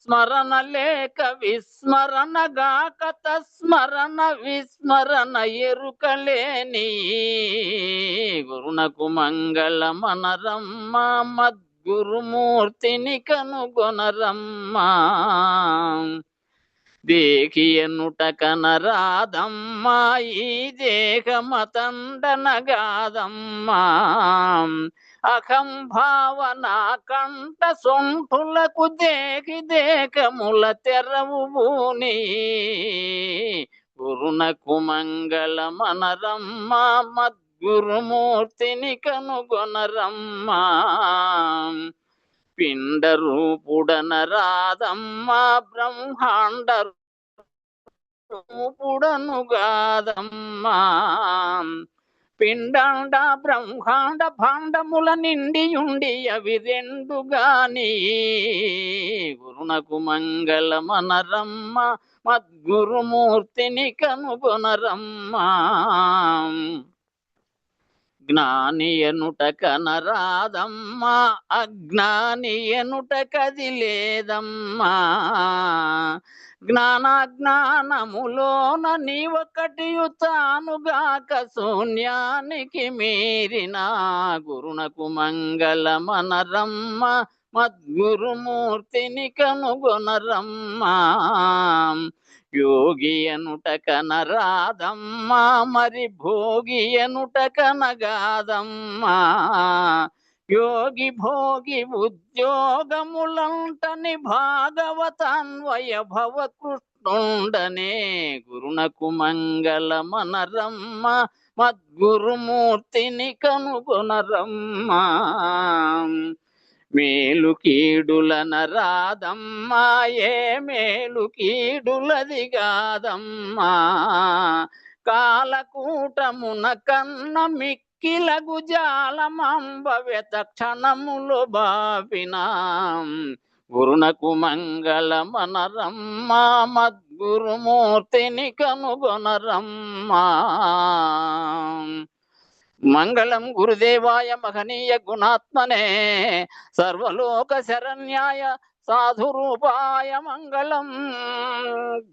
స్మరణ లేక విస్మరణగాక తస్మరణ విస్మరణ ఎరుకలేని. గురునకు మంగళమనరమ్మా, మద్గురుమూర్తిని కనుగొనరమ్మా, దేహియనుట కనరాదమ్మా, ఈ దేహమతండనగాదమ్మా, అహం భావన కంట సొంఠులకు దేహి దేహముల తెరవు భూని. గురునకు మంగళమనరమ్మా, మద్గురుమూర్తిని కనుగొనరమ్మా, పిండ రూపుడనరాదమ్మా, బ్రహ్మాండ రూపుడనుగాదమ్మా, పిండాండ బ్రహ్మాండ భాండముల నిండియుండి అవి రెండుగాని. గురునకు మంగళమనరమ్మ, మద్గురుమూర్తిని కనుగొనరమ్మా, జ్ఞాని ఎనుట కనరాదమ్మా, అజ్ఞాని ఎనుట కదిలేదమ్మా, జ్ఞానజ్ఞానములోన నీవొకటియు తానుగాక శూన్యానికి మీరిన. గురునకు మంగళమనరమ్మ, మద్గురుమూర్తిని కనుగొనరమ్మా. యోగి అనుట కనరాదమ్మా, మరి భోగి అనుట కనగాదమ్మా. యోగి భోగి ఉద్యోగములంటని భాగవతాన్వయ భవకృష్ణుండనే. గురునకు మంగళమనరమ్మ, మద్గురుమూర్తిని కనుగొనరమ్మా. మేలు కీడులన రాదమ్మా, ఏ మేలు కీడులది కాదమ్మా. కాలకూటమున కన్న మిక్కిలగు జాలమంబవ్యత క్షణములు బాపినా. గురునకు మంగళమనరమ్మా, మద్గురుమూర్తిని కనుగొనరమ్మా. మంగళం గురుదేవాయ మహనీయ గుణాత్మనే, సర్వలోక శరణ్యాయ సాధురూపాయ మంగళం.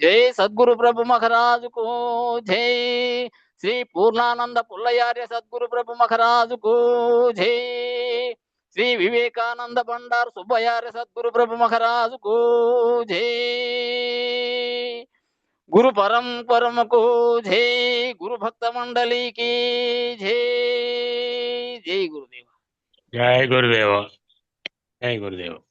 జై సద్గురు ప్రభు మహారాజుకు జై. శ్రీ పూర్ణానంద పుల్లయార్య సద్గురు ప్రభు మహారాజుకు జై. శ్రీ వివేకానంద బండారు సుబ్బయార్య సద్గురు ప్రభు మహారాజుకు జై. గురు పరంపరమకు జై. గురు భక్త మండలికి జై. జై గురుదేవ. జై గురుదేవ. జై గురుదేవ.